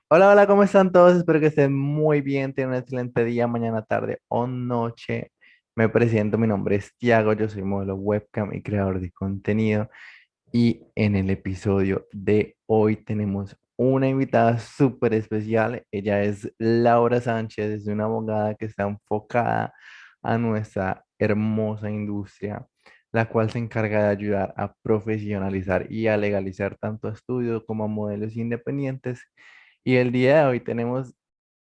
Hola, hola, ¿cómo están todos? Espero que estén muy bien, tengan un excelente día, mañana, tarde o noche. Me presento, mi nombre es Tiago, yo soy modelo webcam y creador de contenido. Y en el episodio de hoy tenemos una invitada súper especial. Ella es Laura Sánchez, es una abogada que está enfocada a nuestra hermosa industria, la cual se encarga de ayudar a profesionalizar y a legalizar tanto a estudios como a modelos independientes. Y el día de hoy tenemos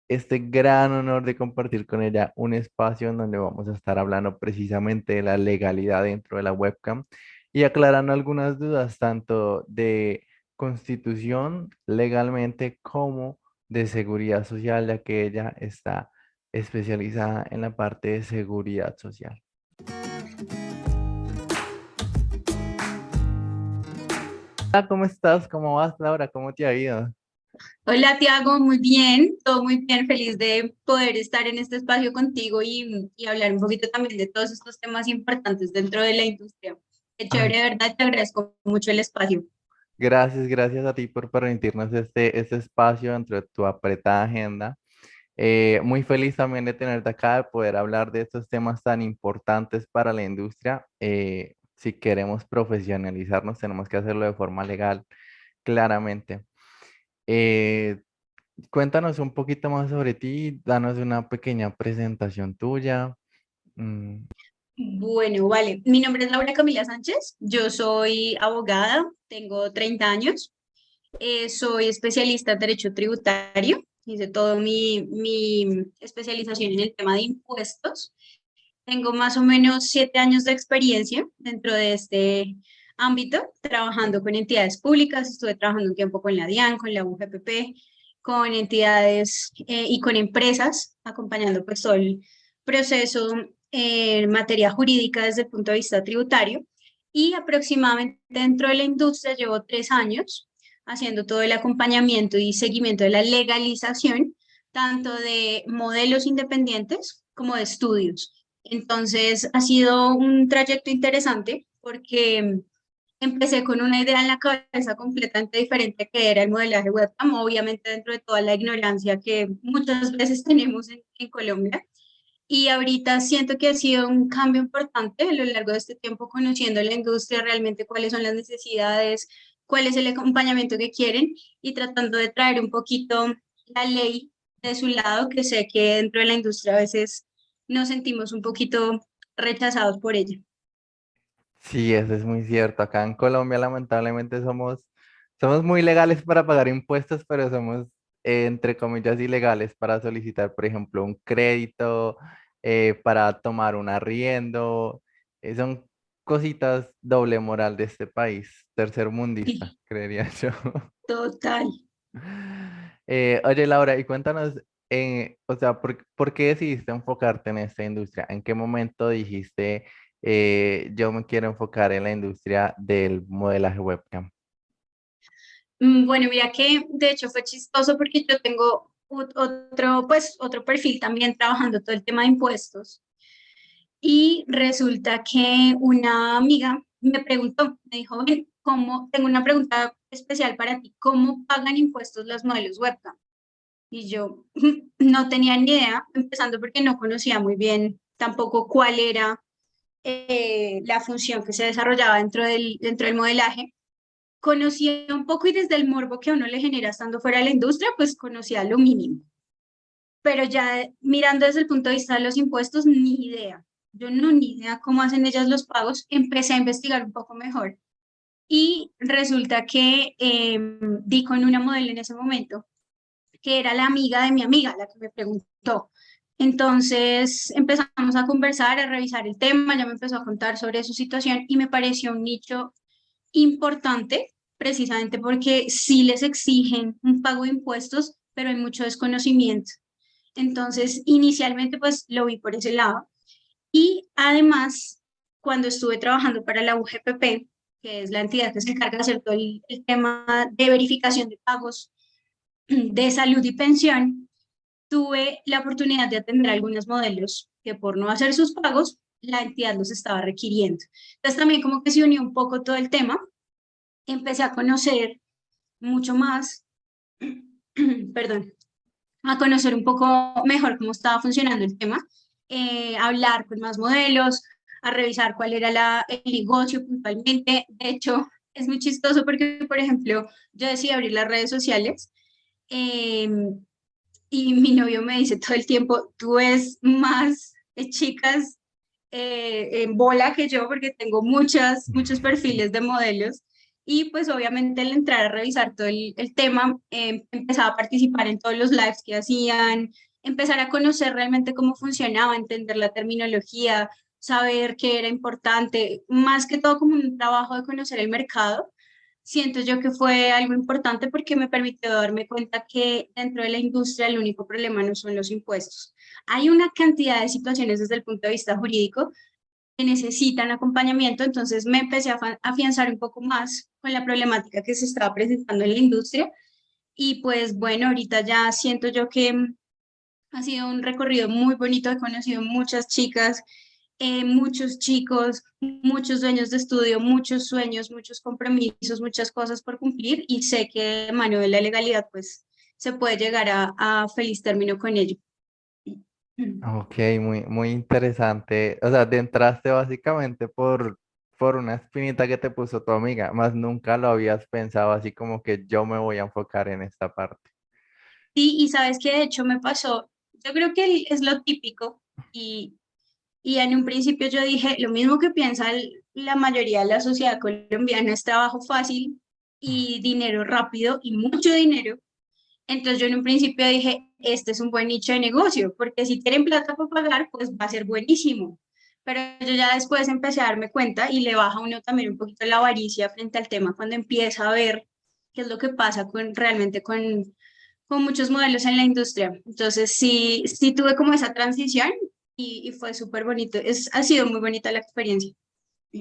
este gran honor de compartir con ella un espacio en donde vamos a estar hablando precisamente de la legalidad dentro de la webcam y aclarando algunas dudas tanto de constitución legalmente como de seguridad social, ya que ella está especializada en la parte de seguridad social. Hola, ¿cómo estás? ¿Cómo vas, Laura? ¿Cómo te ha ido? Hola, Tiago, muy bien, todo muy bien, feliz de poder estar en este espacio contigo y hablar un poquito también de todos estos temas importantes dentro de la industria. Qué chévere, Ay, de verdad, te agradezco mucho el espacio. gracias, gracias a ti por permitirnos este espacio dentro de tu apretada agenda. Muy feliz también de tenerte acá, de poder hablar de estos temas tan importantes para la industria. Si queremos profesionalizarnos, tenemos que hacerlo de forma legal, claramente. Eh, Cuéntanos un poquito más sobre ti, danos una pequeña presentación tuya. Mm, Bueno, vale, mi nombre es Laura Camila Sánchez, yo soy abogada, tengo 30 años, soy especialista en derecho tributario, hice todo mi especialización en el tema de impuestos. Tengo más o menos 7 años de experiencia dentro de este ámbito, trabajando con entidades públicas. Estuve trabajando un tiempo con la DIAN, con la UGPP, con entidades y con empresas, acompañando pues todo el proceso en materia jurídica desde el punto de vista tributario. Y aproximadamente dentro de la industria llevo 3 años haciendo todo el acompañamiento y seguimiento de la legalización, tanto de modelos independientes como de estudios. Entonces ha sido un trayecto interesante porque empecé con una idea en la cabeza completamente diferente que era el modelaje webcam, obviamente dentro de toda la ignorancia que muchas veces tenemos en Colombia. Y ahorita siento que ha sido un cambio importante a lo largo de este tiempo conociendo la industria, realmente cuáles son las necesidades, cuál es el acompañamiento que quieren y tratando de traer un poquito la ley de su lado, que sé que dentro de la industria a veces nos sentimos un poquito rechazados por ella. sí, eso es muy cierto. Acá en Colombia, lamentablemente, somos muy legales para pagar impuestos, pero somos, entre comillas, ilegales para solicitar, por ejemplo, un crédito, para tomar un arriendo. Son cositas doble moral de este país, tercermundista, Sí, creería yo. total. Oye, Laura, y cuéntanos, o sea, ¿por qué decidiste enfocarte en esta industria? ¿En qué momento dijiste, yo me quiero enfocar en la industria del modelaje webcam? Bueno, mira que de hecho fue chistoso porque yo tengo otro, pues, otro perfil también trabajando todo el tema de impuestos. Y resulta que una amiga me preguntó, me dijo, ven, ¿cómo? Tengo una pregunta especial para ti, ¿cómo pagan impuestos los modelos webcam? Y yo no tenía ni idea, empezando porque no conocía muy bien tampoco cuál era la función que se desarrollaba dentro del modelaje. Conocía un poco y desde el morbo que a uno le genera estando fuera de la industria, pues conocía lo mínimo, pero ya mirando desde el punto de vista de los impuestos, ni idea. Yo no ni idea cómo hacen ellas los pagos. Empecé a investigar un poco mejor y resulta que di con una modelo en ese momento que era la amiga de mi amiga, la que me preguntó. Entonces empezamos a conversar, a revisar el tema, ya me empezó a contar sobre su situación y me pareció un nicho importante precisamente porque sí les exigen un pago de impuestos, pero hay mucho desconocimiento. Entonces, inicialmente, pues lo vi por ese lado. Y además, cuando estuve trabajando para la UGPP, que es la entidad que se encarga de hacer todo el tema de verificación de pagos de salud y pensión, tuve la oportunidad de atender algunos modelos que por no hacer sus pagos, la entidad los estaba requiriendo. Entonces, también como que se unió un poco todo el tema, empecé a conocer mucho más perdón, a conocer un poco mejor cómo estaba funcionando el tema, a hablar con más modelos, a revisar cuál era el negocio puntualmente. De hecho, es muy chistoso porque, por ejemplo, yo decidí abrir las redes sociales. em, y mi novio me dice todo el tiempo, tú ves más chicas en bola que yo porque tengo muchos perfiles de modelos y pues obviamente al entrar a revisar todo el tema, empezaba a participar en todos los lives que hacían, empezar a conocer realmente cómo funcionaba, entender la terminología, saber qué era importante, más que todo como un trabajo de conocer el mercado. Siento yo que fue algo importante porque me permitió darme cuenta que dentro de la industria el único problema no son los impuestos. Hay una cantidad de situaciones desde el punto de vista jurídico que necesitan acompañamiento, entonces me empecé a afianzar un poco más con la problemática que se estaba presentando en la industria y pues bueno, ahorita ya siento yo que ha sido un recorrido muy bonito, he conocido muchas chicas, muchos chicos, muchos dueños de estudio, muchos sueños, muchos compromisos, muchas cosas por cumplir y sé que de mano de la legalidad pues se puede llegar a feliz término con ello. Ok, muy interesante. O sea, te entraste básicamente por una espinita que te puso tu amiga, más nunca lo habías pensado así como que yo me voy a enfocar en esta parte. Sí, y sabes que de hecho me pasó, yo creo que es lo típico y en un principio yo dije, lo mismo que piensa la mayoría de la sociedad colombiana es trabajo fácil y dinero rápido y mucho dinero. Entonces yo en un principio dije, este es un buen nicho de negocio, porque si tienen plata para pagar, pues va a ser buenísimo. Pero yo ya después empecé a darme cuenta y le baja a uno también un poquito la avaricia frente al tema cuando empieza a ver qué es lo que pasa realmente con muchos modelos en la industria. Entonces sí tuve como esa transición y fue súper bonito. Ha sido muy bonita la experiencia.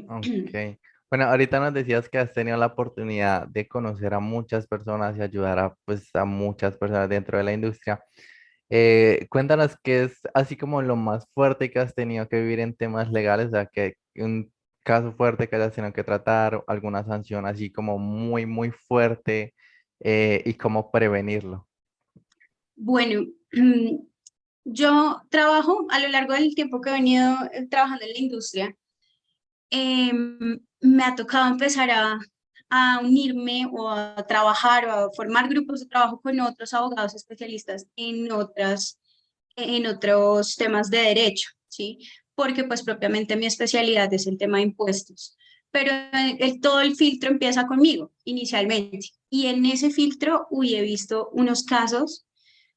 Ok. Bueno, ahorita nos decías que has tenido la oportunidad de conocer a muchas personas y ayudar a, pues, a muchas personas dentro de la industria. Cuéntanos qué es así como lo más fuerte que has tenido que vivir en temas legales, o sea, que un caso fuerte que hayas tenido que tratar, o alguna sanción así como muy fuerte y cómo prevenirlo. Bueno, yo trabajo a lo largo del tiempo que he venido trabajando en la industria. Me ha tocado empezar a unirme o a trabajar o a formar grupos de trabajo con otros abogados especialistas en otros temas de derecho, ¿sí? Porque pues propiamente mi especialidad es el tema de impuestos. Pero todo el filtro empieza conmigo inicialmente. Y en ese filtro, he visto unos casos.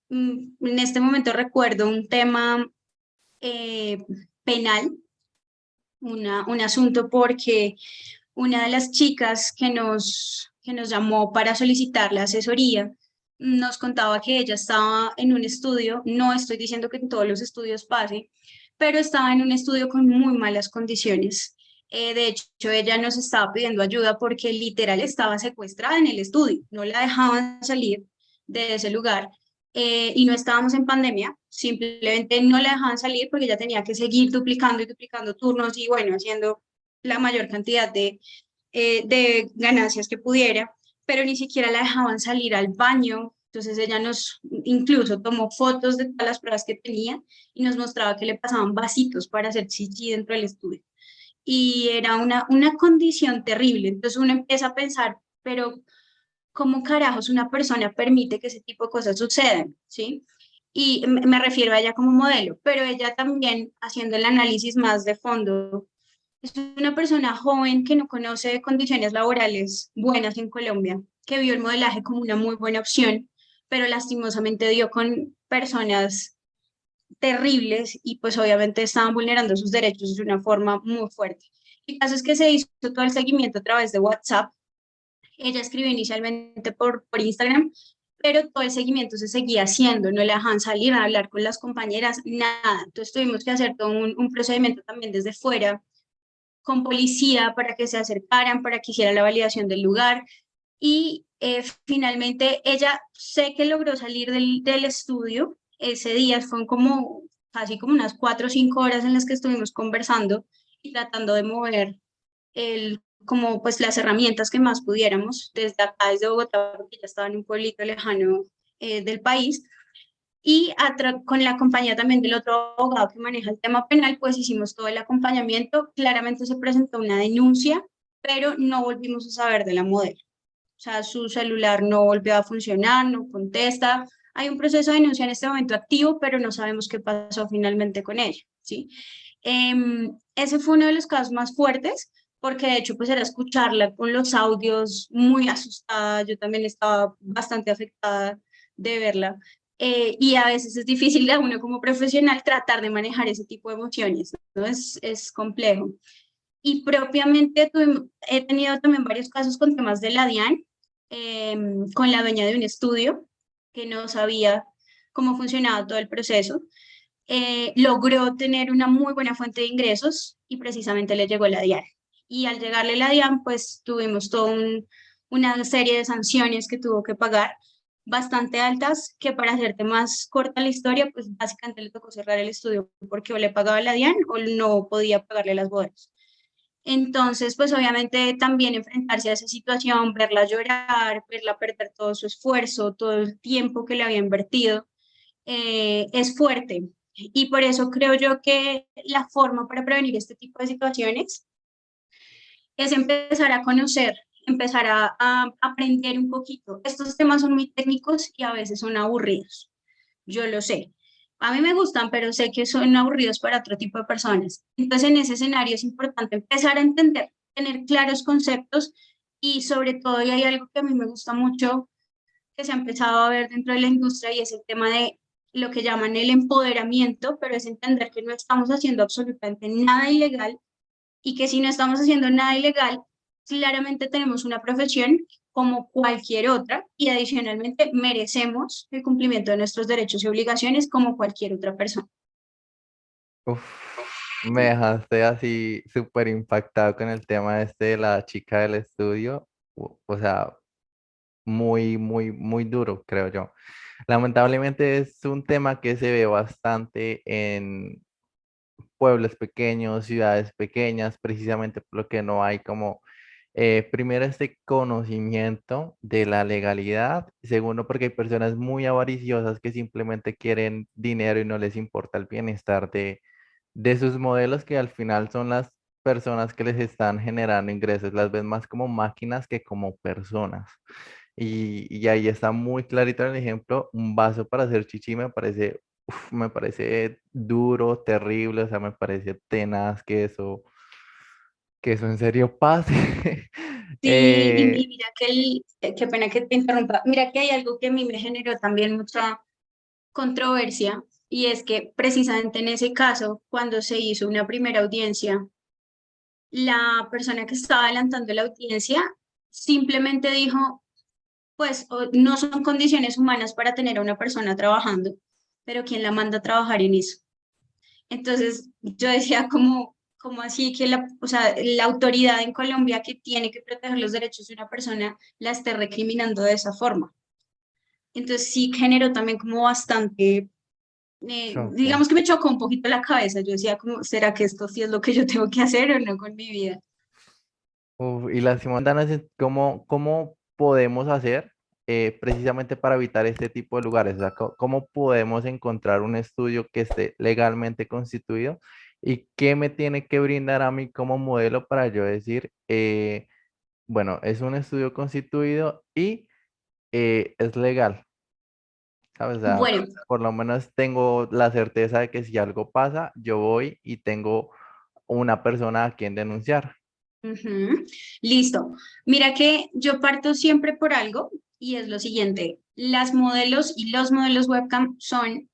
En este momento recuerdo un tema eh, penal, un asunto porque una de las chicas que nos llamó para solicitar la asesoría nos contaba que ella estaba en un estudio, no estoy diciendo que en todos los estudios pase, pero estaba en un estudio con muy malas condiciones. De hecho, ella nos estaba pidiendo ayuda porque literal estaba secuestrada en el estudio, no la dejaban salir de ese lugar y no estábamos en pandemia, simplemente no la dejaban salir porque ella tenía que seguir duplicando y duplicando turnos y bueno, haciendo la mayor cantidad de ganancias que pudiera, pero ni siquiera la dejaban salir al baño. Entonces ella nos incluso tomó fotos de todas las pruebas que tenía y nos mostraba que le pasaban vasitos para hacer chichi dentro del estudio. Y era una condición terrible. Entonces uno empieza a pensar, pero ¿cómo carajos una persona permite que ese tipo de cosas sucedan? ¿Sí? Y me refiero a ella como modelo, pero ella también haciendo el análisis más de fondo es una persona joven que no conoce condiciones laborales buenas en Colombia, que vio el modelaje como una muy buena opción, pero lastimosamente dio con personas terribles y pues obviamente estaban vulnerando sus derechos de una forma muy fuerte. El caso es que se hizo todo el seguimiento a través de WhatsApp. Ella escribió inicialmente por Instagram, pero todo el seguimiento se seguía haciendo, no le dejaban salir a hablar con las compañeras, nada. Entonces tuvimos que hacer todo un procedimiento también desde fuera con policía para que se acercaran, para que hiciera la validación del lugar. Y finalmente ella sé que logró salir del estudio. Ese día fueron como casi como unas 4 o 5 horas en las que estuvimos conversando y tratando de mover como pues las herramientas que más pudiéramos desde acá, desde Bogotá, porque ya estaba en un pueblito lejano del país. Y con la compañía también del otro abogado que maneja el tema penal, pues hicimos todo el acompañamiento. Claramente se presentó una denuncia, pero no volvimos a saber de la modelo. O sea, su celular no volvió a funcionar, no contesta. Hay un proceso de denuncia en este momento activo, pero no sabemos qué pasó finalmente con ella, ¿sí? Ese fue uno de los casos más fuertes, porque de hecho pues era escucharla con los audios muy asustada. Yo también estaba bastante afectada de verla. Y a veces es difícil a uno como profesional tratar de manejar ese tipo de emociones, ¿no? Es complejo. Y propiamente he tenido también varios casos con temas de la DIAN, con la dueña de un estudio que no sabía cómo funcionaba todo el proceso. Logró tener una muy buena fuente de ingresos y precisamente le llegó la DIAN. Y al llegarle la DIAN, pues tuvimos toda una serie de sanciones que tuvo que pagar, bastante altas, que para hacerte más corta la historia, pues básicamente le tocó cerrar el estudio porque o le pagaba la DIAN o no podía pagarle las bodas. Entonces, pues obviamente también enfrentarse a esa situación, verla llorar, verla perder todo su esfuerzo, todo el tiempo que le había invertido, es fuerte. Y por eso creo yo que la forma para prevenir este tipo de situaciones es empezar a conocer, empezar a aprender un poquito. Estos temas son muy técnicos y a veces son aburridos. Yo lo sé. A mí me gustan, pero sé que son aburridos para otro tipo de personas. Entonces, en ese escenario es importante empezar a entender, tener claros conceptos y sobre todo, y hay algo que a mí me gusta mucho, que se ha empezado a ver dentro de la industria y es el tema de lo que llaman el empoderamiento, pero es entender que no estamos haciendo absolutamente nada ilegal y que si no estamos haciendo nada ilegal, claramente tenemos una profesión como cualquier otra y adicionalmente merecemos el cumplimiento de nuestros derechos y obligaciones como cualquier otra persona. Uf, me dejaste así súper impactado con el tema este de la chica del estudio. O sea, muy, muy, muy duro, creo yo. Lamentablemente es un tema que se ve bastante en pueblos pequeños, ciudades pequeñas, precisamente por lo que no hay como, primero, este conocimiento de la legalidad, segundo, porque hay personas muy avariciosas que simplemente quieren dinero y no les importa el bienestar de sus modelos, que al final son las personas que les están generando ingresos, las ven más como máquinas que como personas. Y ahí está muy clarito el ejemplo, un vaso para hacer chichi me parece, me parece duro, terrible, o sea, me parece tenaz que eso en serio pase. Sí, y mira que qué pena que te interrumpa, mira que hay algo que a mí me generó también mucha controversia y es que precisamente en ese caso, cuando se hizo una primera audiencia, la persona que estaba adelantando la audiencia simplemente dijo, pues no son condiciones humanas para tener a una persona trabajando, pero ¿quién la manda a trabajar en eso? Entonces yo decía como así que o sea, la autoridad en Colombia que tiene que proteger los derechos de una persona la esté recriminando de esa forma. Entonces sí generó también como bastante, Choque. digamos que me chocó un poquito la cabeza. Yo decía como, ¿será que esto sí es lo que yo tengo que hacer o no con mi vida? Uf, y la segunda es cómo podemos hacer, precisamente para evitar este tipo de lugares. O sea, cómo podemos encontrar un estudio que esté legalmente constituido y qué me tiene que brindar a mí como modelo para yo decir, bueno, es un estudio constituido y es legal, ¿sabes? O sea, Bueno, por lo menos tengo la certeza de que si algo pasa, yo voy y tengo una persona a quien denunciar. ujú, listo. Mira que yo parto siempre por algo y es lo siguiente. Las modelos y los modelos webcam son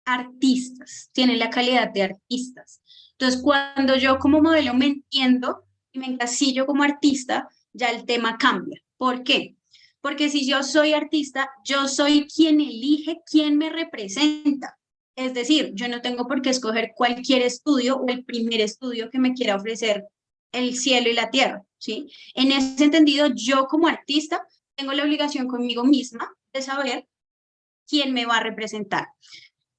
artistas, tienen la calidad de artistas. Entonces, cuando yo como modelo me entiendo y me encasillo como artista, ya el tema cambia. ¿Por qué? Porque si yo soy artista, yo soy quien elige quién me representa. Es decir, yo no tengo por qué escoger cualquier estudio o el primer estudio que me quiera ofrecer el cielo y la tierra, ¿sí? En ese entendido, yo como artista tengo la obligación conmigo misma de saber quién me va a representar.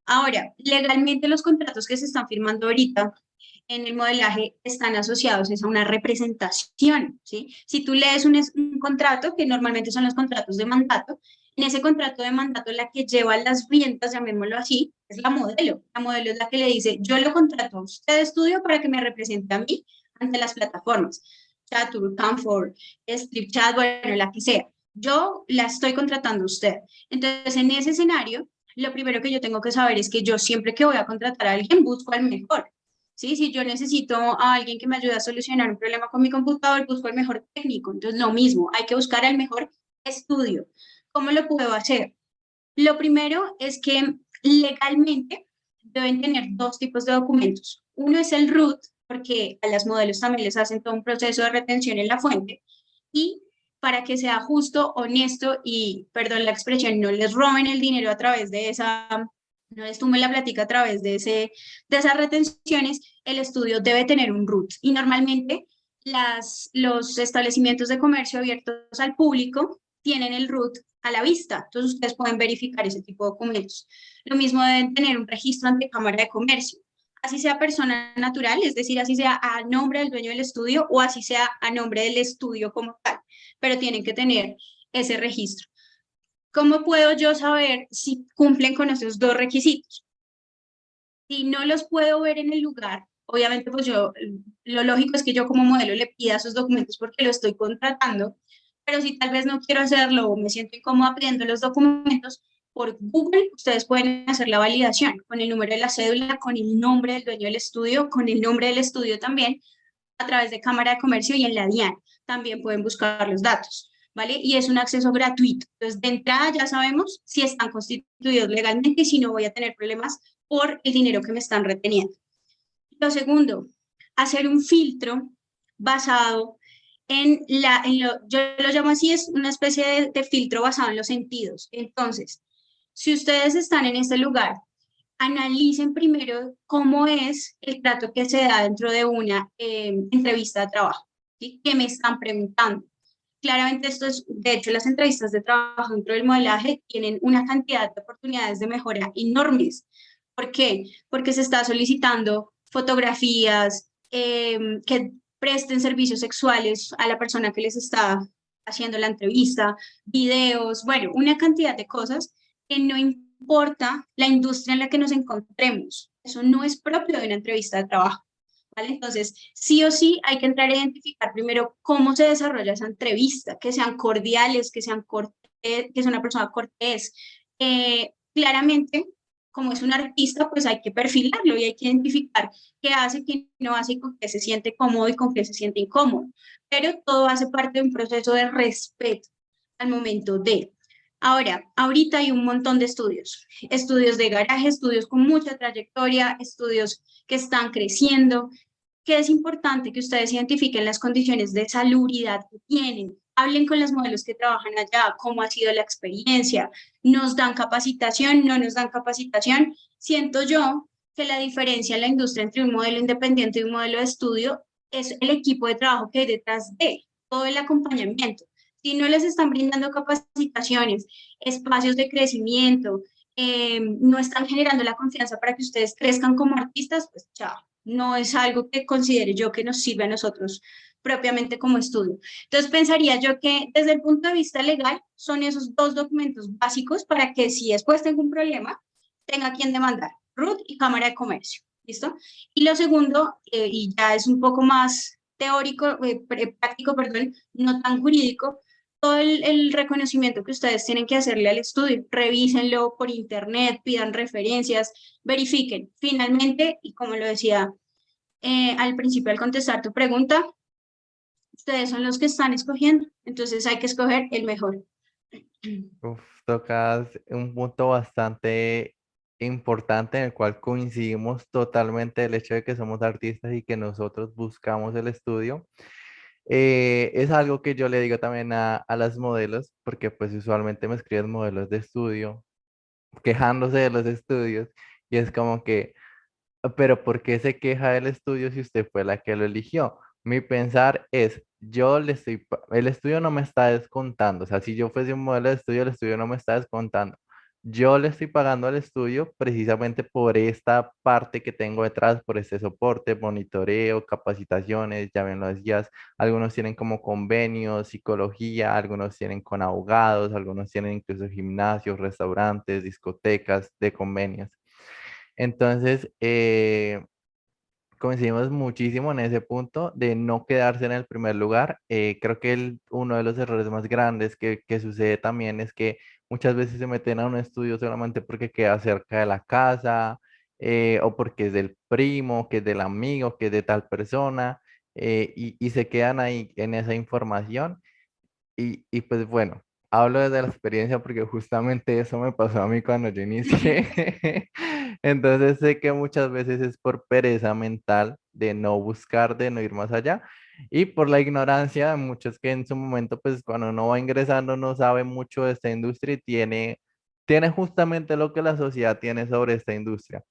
Ahora, legalmente los contratos que se están firmando ahorita en el modelaje están asociados es a una representación, ¿sí? Si tú lees un contrato, que normalmente son los contratos de mandato, en ese contrato de mandato la que lleva las riendas, llamémoslo así, es la modelo. La modelo es la que le dice, yo lo contrato a usted de estudio para que me represente a mí ante las plataformas, Chatur, Canfor, Chat, bueno, la que sea. Yo la estoy contratando a usted. Entonces, en ese escenario, lo primero que yo tengo que saber es que yo siempre que voy a contratar a alguien busco al mejor. ¿Sí? Si yo necesito a alguien que me ayude a solucionar un problema con mi computador, busco al mejor técnico. Entonces, lo mismo, hay que buscar al mejor estudio. ¿Cómo lo puedo hacer? Lo primero es que legalmente deben tener dos tipos de documentos. Uno es el RUT, porque a las modelos también les hacen todo un proceso de retención en la fuente, y para que sea justo, honesto y, perdón la expresión, no les roben el dinero a través de esa, no les tumben la plática a través de esas retenciones, el estudio debe tener un RUT. Y normalmente los establecimientos de comercio abiertos al público tienen el RUT a la vista. Entonces ustedes pueden verificar ese tipo de documentos. Lo mismo deben tener un registro ante Cámara de Comercio. Así sea persona natural, es decir, así sea a nombre del dueño del estudio o así sea a nombre del estudio como tal, pero tienen que tener ese registro. ¿Cómo puedo yo saber si cumplen con esos dos requisitos? Si no los puedo ver en el lugar, obviamente pues yo, lo lógico es que yo como modelo le pida esos documentos porque lo estoy contratando, pero si tal vez no quiero hacerlo o me siento incómoda pidiendo los documentos, por Google ustedes pueden hacer la validación con el número de la cédula, con el nombre del dueño del estudio, con el nombre del estudio también, a través de Cámara de Comercio y en la DIAN. También pueden buscar los datos, ¿vale? Y es un acceso gratuito. Entonces, de entrada ya sabemos si están constituidos legalmente y si no voy a tener problemas por el dinero que me están reteniendo. Lo segundo, hacer un filtro basado yo lo llamo así, es una especie de filtro basado en los sentidos. Entonces, si ustedes están en este lugar, analicen primero cómo es el trato que se da dentro de una entrevista de trabajo, ¿sí? ¿Qué me están preguntando? Claramente esto es, de hecho, las entrevistas de trabajo dentro del modelaje tienen una cantidad de oportunidades de mejora enormes. ¿Por qué? Porque se está solicitando fotografías que presten servicios sexuales a la persona que les está haciendo la entrevista, videos, bueno, una cantidad de cosas que no importa la industria en la que nos encontremos. Eso no es propio de una entrevista de trabajo. ¿Vale? Entonces, sí o sí hay que entrar a identificar primero cómo se desarrolla esa entrevista, que sean cordiales, que sean cortés, que sea una persona cortés. Claramente, como es un artista, pues hay que perfilarlo y hay que identificar qué hace, qué no hace y con qué se siente cómodo y con qué se siente incómodo. Pero todo hace parte de un proceso de respeto al momento de. Ahora, ahorita hay un montón de estudios de garaje, estudios con mucha trayectoria, estudios que están creciendo, que es importante que ustedes identifiquen las condiciones de salubridad que tienen, hablen con los modelos que trabajan allá, cómo ha sido la experiencia, nos dan capacitación, no nos dan capacitación. Siento yo que la diferencia en la industria entre un modelo independiente y un modelo de estudio es el equipo de trabajo que hay detrás de todo el acompañamiento. Si no les están brindando capacitaciones, espacios de crecimiento, no están generando la confianza para que ustedes crezcan como artistas, pues chao, no es algo que considere yo que nos sirve a nosotros propiamente como estudio. Entonces pensaría yo que desde el punto de vista legal son esos dos documentos básicos para que si después tengo un problema, tenga quien demandar, RUT y Cámara de Comercio, ¿listo? Y lo segundo, y ya es un poco más teórico, práctico, perdón, no tan jurídico, todo el reconocimiento que ustedes tienen que hacerle al estudio. Revísenlo por internet, pidan referencias, verifiquen. Finalmente, y como lo decía al principio al contestar tu pregunta, ustedes son los que están escogiendo, entonces hay que escoger el mejor. Uf, tocas un punto bastante importante en el cual coincidimos totalmente el hecho de que somos artistas y que nosotros buscamos el estudio. Es algo que yo le digo también a las modelos, porque pues usualmente me escriben modelos de estudio, quejándose de los estudios, y es como que, pero ¿por qué se queja del estudio si usted fue la que lo eligió? Mi pensar es, el estudio no me está descontando, o sea, si yo fuese un modelo de estudio, el estudio no me está descontando. Yo le estoy pagando al estudio precisamente por esta parte que tengo detrás, por este soporte, monitoreo, capacitaciones, ya ven las guías. Algunos tienen como convenios, psicología, algunos tienen con abogados, algunos tienen incluso gimnasios, restaurantes, discotecas de convenios. Entonces, coincidimos muchísimo en ese punto de no quedarse en el primer lugar. Creo que uno de los errores más grandes que sucede también es que muchas veces se meten a un estudio solamente porque queda cerca de la casa, o porque es del primo, que es del amigo, que es de tal persona, y se quedan ahí en esa información. Y pues bueno, hablo desde la experiencia porque justamente eso me pasó a mí cuando yo inicié. Entonces sé que muchas veces es por pereza mental de no buscar, de no ir más allá, y por la ignorancia de muchos que en su momento, pues cuando uno va ingresando no sabe mucho de esta industria y tiene justamente lo que la sociedad tiene sobre esta industria,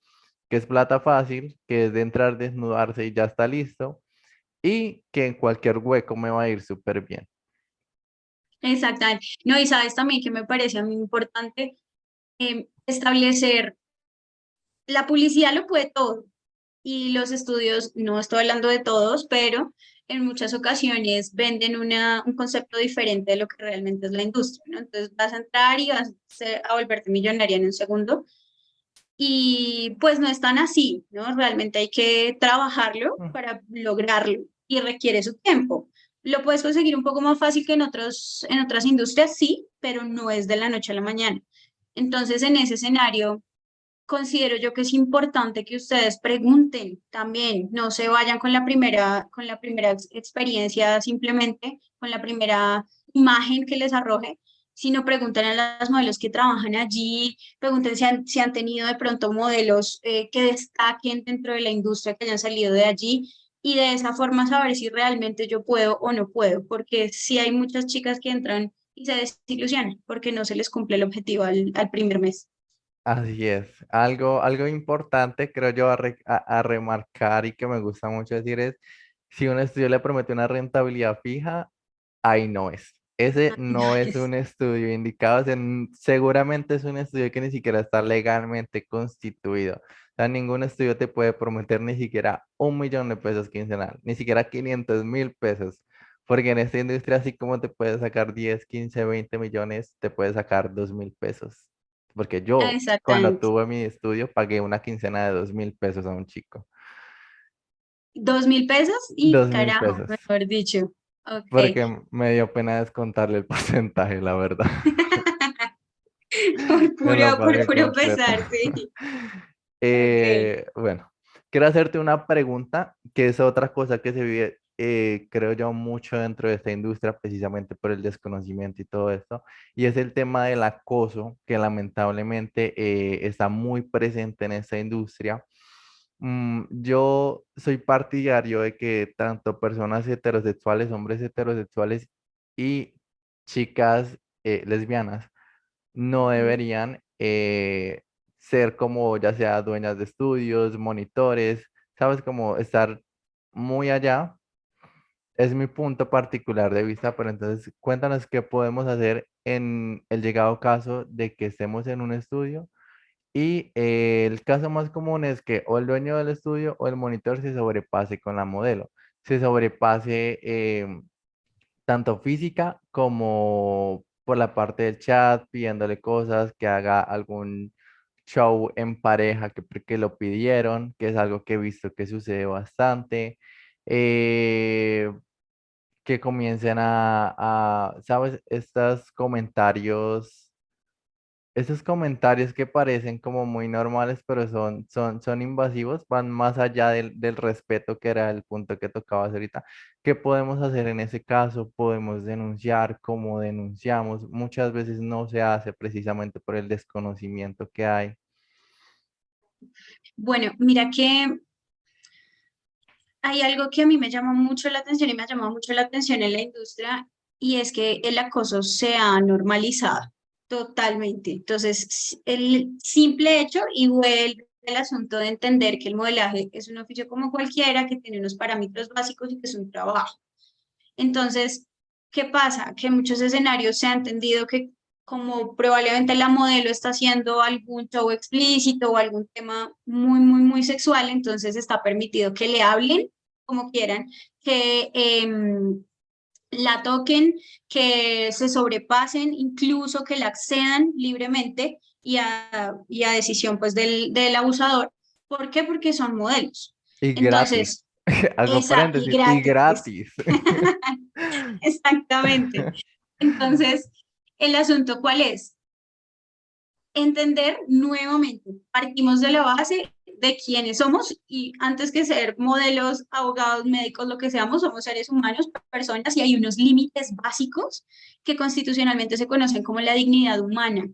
que es plata fácil, que es de entrar, desnudarse y ya está listo, y que en cualquier hueco me va a ir súper bien. Exactamente. No, y sabes también que me parece a mí importante establecer, la publicidad lo puede todo y los estudios, no estoy hablando de todos, pero en muchas ocasiones venden un concepto diferente de lo que realmente es la industria, ¿no? Entonces vas a entrar y vas a volverte millonaria en un segundo y pues no es tan así, ¿no? Realmente hay que trabajarlo para lograrlo y requiere su tiempo. Lo puedes conseguir un poco más fácil que en otras industrias, sí, pero no es de la noche a la mañana. Entonces, en ese escenario, considero yo que es importante que ustedes pregunten también, no se vayan con la primera experiencia simplemente, con la primera imagen que les arroje, sino pregunten a las modelos que trabajan allí, pregunten si han tenido de pronto modelos que destaquen dentro de la industria que hayan salido de allí y de esa forma saber si realmente yo puedo o no puedo, porque sí hay muchas chicas que entran y se desilusionan porque no se les cumple el objetivo al primer mes. Así es. Algo importante, creo yo, a remarcar y que me gusta mucho decir es, si un estudio le promete una rentabilidad fija, ahí no es. Ese No no es es. un estudio indicado, seguramente es un estudio que ni siquiera está legalmente constituido. O sea, ningún estudio te puede prometer ni siquiera 1 millón de pesos quincenal, ni siquiera 500.000 pesos, porque en esta industria, así como te puedes sacar 10, 15, 20 millones, te puedes sacar 2.000 pesos. Porque yo, cuando Exactamente. tuve mi estudio, pagué una quincena de 2.000 pesos a un chico. 2.000 pesos y dos mil carajo, pesos. mejor dicho. Ok. Porque me dio pena descontarle el porcentaje, la verdad. Me lo Por pagué puro completo. pesar, sí. Ok. Bueno, quiero hacerte una pregunta, que es otra cosa que se vive, creo yo, mucho dentro de esta industria, precisamente por el desconocimiento y todo esto, y es el tema del acoso, que lamentablemente está muy presente en esta industria. Yo soy partidario de que tanto personas heterosexuales, hombres heterosexuales y chicas lesbianas no Ujú. deberían ser como ya sea dueñas de estudios, monitores, sabes, como estar muy allá. Es mi punto particular de vista, pero entonces cuéntanos qué podemos hacer en el llegado caso de que estemos en un estudio y el caso más común es que o el dueño del estudio o el monitor se sobrepase con la modelo, se sobrepase tanto física como por la parte del chat, pidiéndole cosas, que haga algún show en pareja que porque lo pidieron, que es algo que he visto que sucede bastante. eh, que comiencen ¿sabes? Estos comentarios que parecen como muy normales, pero son invasivos, van más allá del respeto, que era el punto que tocabas ahorita. ¿Qué podemos hacer en ese caso? Podemos denunciar, como denunciamos. Muchas veces no se hace precisamente por el desconocimiento que hay. Bueno, mira que hay algo que a mí me llama mucho la atención y me ha llamado mucho la atención en la industria y es que el acoso se ha normalizado totalmente. Entonces, el simple hecho y vuelve el asunto de entender que el modelaje es un oficio como cualquiera, que tiene unos parámetros básicos y que es un trabajo. Entonces, ¿qué pasa? Que en muchos escenarios se ha entendido que como probablemente la modelo está haciendo algún show explícito o algún tema muy, muy, muy sexual, entonces está permitido que le hablen como quieran, que la toquen, que se sobrepasen, incluso que la accedan libremente y a decisión pues del abusador. ¿Por qué? Porque son modelos. Y gratis. Entonces, Hago esa y paréntesis, y gratis. gratis. Exactamente. Entonces, ¿el asunto cuál es? Entender nuevamente, partimos de la base de quiénes somos y antes que ser modelos, abogados, médicos, lo que seamos, somos seres humanos, personas y hay unos límites básicos que constitucionalmente se conocen como la dignidad humana.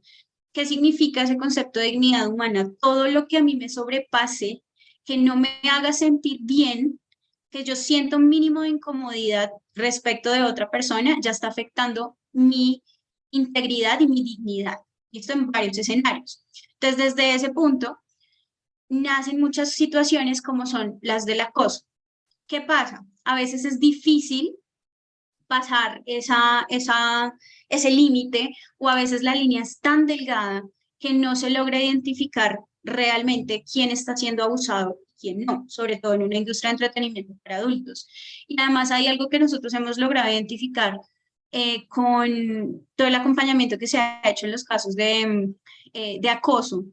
¿Qué significa ese concepto de dignidad humana? Todo lo que a mí me sobrepase, que no me haga sentir bien, que yo siento un mínimo de incomodidad respecto de otra persona, ya está afectando mi integridad y mi dignidad. Esto en varios escenarios. Entonces, desde ese punto, nacen muchas situaciones como son las del acoso. ¿Qué pasa? A veces es difícil pasar ese límite o a veces la línea es tan delgada que no se logra identificar realmente quién está siendo abusado y quién no, sobre todo en una industria de entretenimiento para adultos. Y además hay algo que nosotros hemos logrado identificar con todo el acompañamiento que se ha hecho en los casos de acoso,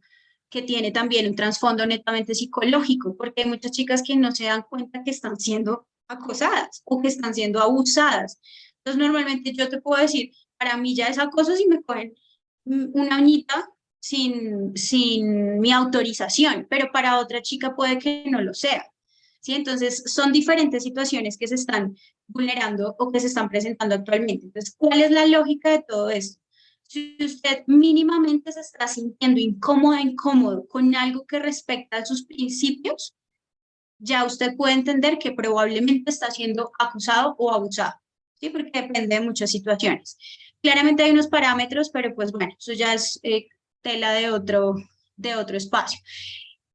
que tiene también un trasfondo netamente psicológico, porque hay muchas chicas que no se dan cuenta que están siendo acosadas o que están siendo abusadas. Entonces, normalmente yo te puedo decir, para mí ya es acoso si me cogen una uñita sin mi autorización, pero para otra chica puede que no lo sea. ¿Sí? Entonces, son diferentes situaciones que se están vulnerando o que se están presentando actualmente. Entonces, ¿cuál es la lógica de todo esto? Si usted mínimamente se está sintiendo incómoda, incómodo con algo que respecta a sus principios, ya usted puede entender que probablemente está siendo acusado o abusado, ¿sí? Porque depende de muchas situaciones. Claramente hay unos parámetros, pero pues bueno, eso ya es tela de otro espacio.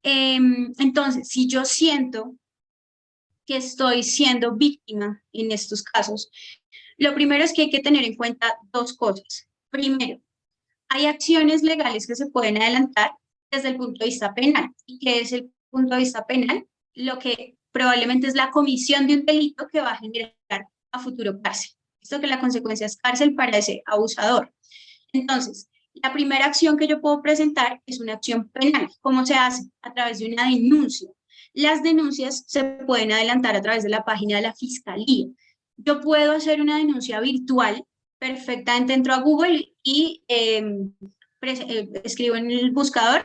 Entonces, si yo siento que estoy siendo víctima en estos casos, lo primero es que hay que tener en cuenta dos cosas. Primero, hay acciones legales que se pueden adelantar desde el punto de vista penal. ¿Y qué es el punto de vista penal? Lo que probablemente es la comisión de un delito que va a generar a futuro cárcel. Esto que la consecuencia es cárcel para ese abusador. Entonces, la primera acción que yo puedo presentar es una acción penal. ¿Cómo se hace? A través de una denuncia. Las denuncias se pueden adelantar a través de la página de la Fiscalía. Yo puedo hacer una denuncia virtual, perfectamente entro a Google y escribo en el buscador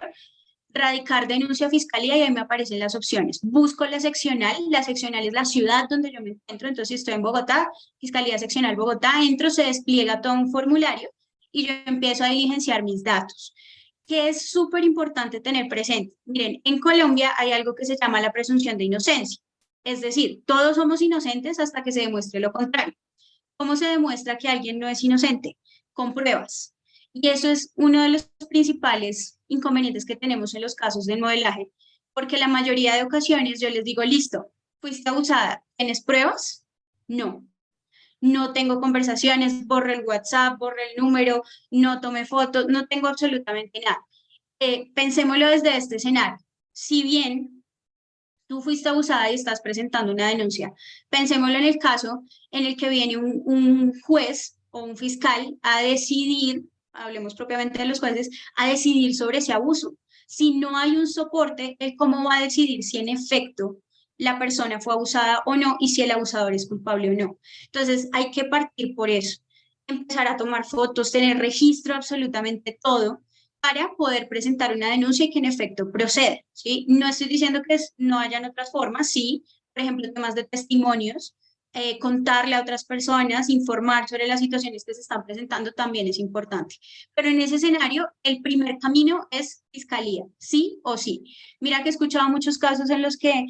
radicar denuncia a fiscalía y ahí me aparecen las opciones. Busco la seccional es la ciudad donde yo me encuentro, entonces si estoy en Bogotá, Fiscalía Seccional Bogotá, entro, se despliega todo un formulario y yo empiezo a diligenciar mis datos, que es súper importante tener presente. Miren, en Colombia hay algo que se llama la presunción de inocencia, es decir, todos somos inocentes hasta que se demuestre lo contrario. ¿Cómo se demuestra que alguien no es inocente? Con pruebas. Y eso es uno de los principales inconvenientes que tenemos en los casos de modelaje, porque la mayoría de ocasiones yo les digo, listo, fuiste abusada, ¿tienes pruebas? No, no tengo conversaciones, borré el WhatsApp, borré el número, no tomé fotos, no tengo absolutamente nada. Pensémoslo desde este escenario. Si bien tú fuiste abusada y estás presentando una denuncia, pensémoslo en el caso en el que viene un juez o un fiscal a decidir, hablemos propiamente de los jueces, a decidir sobre ese abuso. Si no hay un soporte, ¿él cómo va a decidir si en efecto la persona fue abusada o no y si el abusador es culpable o no? Entonces hay que partir por eso, empezar a tomar fotos, tener registro absolutamente todo para poder presentar una denuncia y que en efecto proceda, ¿sí? No estoy diciendo que no hayan otras formas, sí, por ejemplo, temas de testimonios, contarle a otras personas, informar sobre las situaciones que se están presentando también es importante. Pero en ese escenario, el primer camino es fiscalía, sí o sí. Mira que he escuchado muchos casos en los que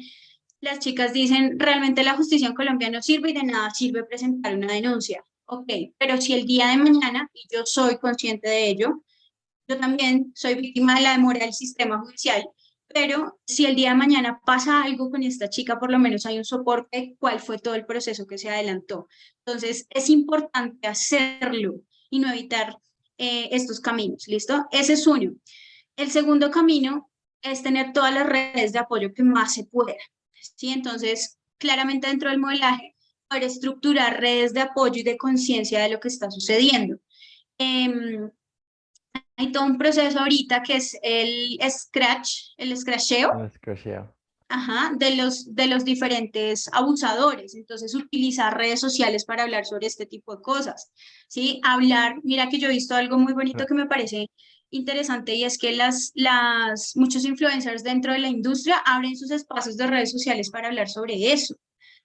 las chicas dicen, realmente la justicia en Colombia no sirve y de nada sirve presentar una denuncia. Ok, pero si el día de mañana, y yo soy consciente de ello, yo también soy víctima de la demora del sistema judicial, pero si el día de mañana pasa algo con esta chica, por lo menos hay un soporte, cuál fue todo el proceso que se adelantó. Entonces, es importante hacerlo y no evitar estos caminos, ¿listo? Ese es uno. El segundo camino es tener todas las redes de apoyo que más se pueda, ¿sí? Entonces, claramente dentro del modelaje, poder estructurar redes de apoyo y de conciencia de lo que está sucediendo. Em, Hay todo un proceso ahorita que es el scratcheo, El crochet. ajá, de los diferentes abusadores. Entonces, utilizar redes sociales para hablar sobre este tipo de cosas, ¿sí? Hablar, mira que yo he visto algo muy bonito que me parece interesante y es que muchos influencers dentro de la industria abren sus espacios de redes sociales para hablar sobre eso.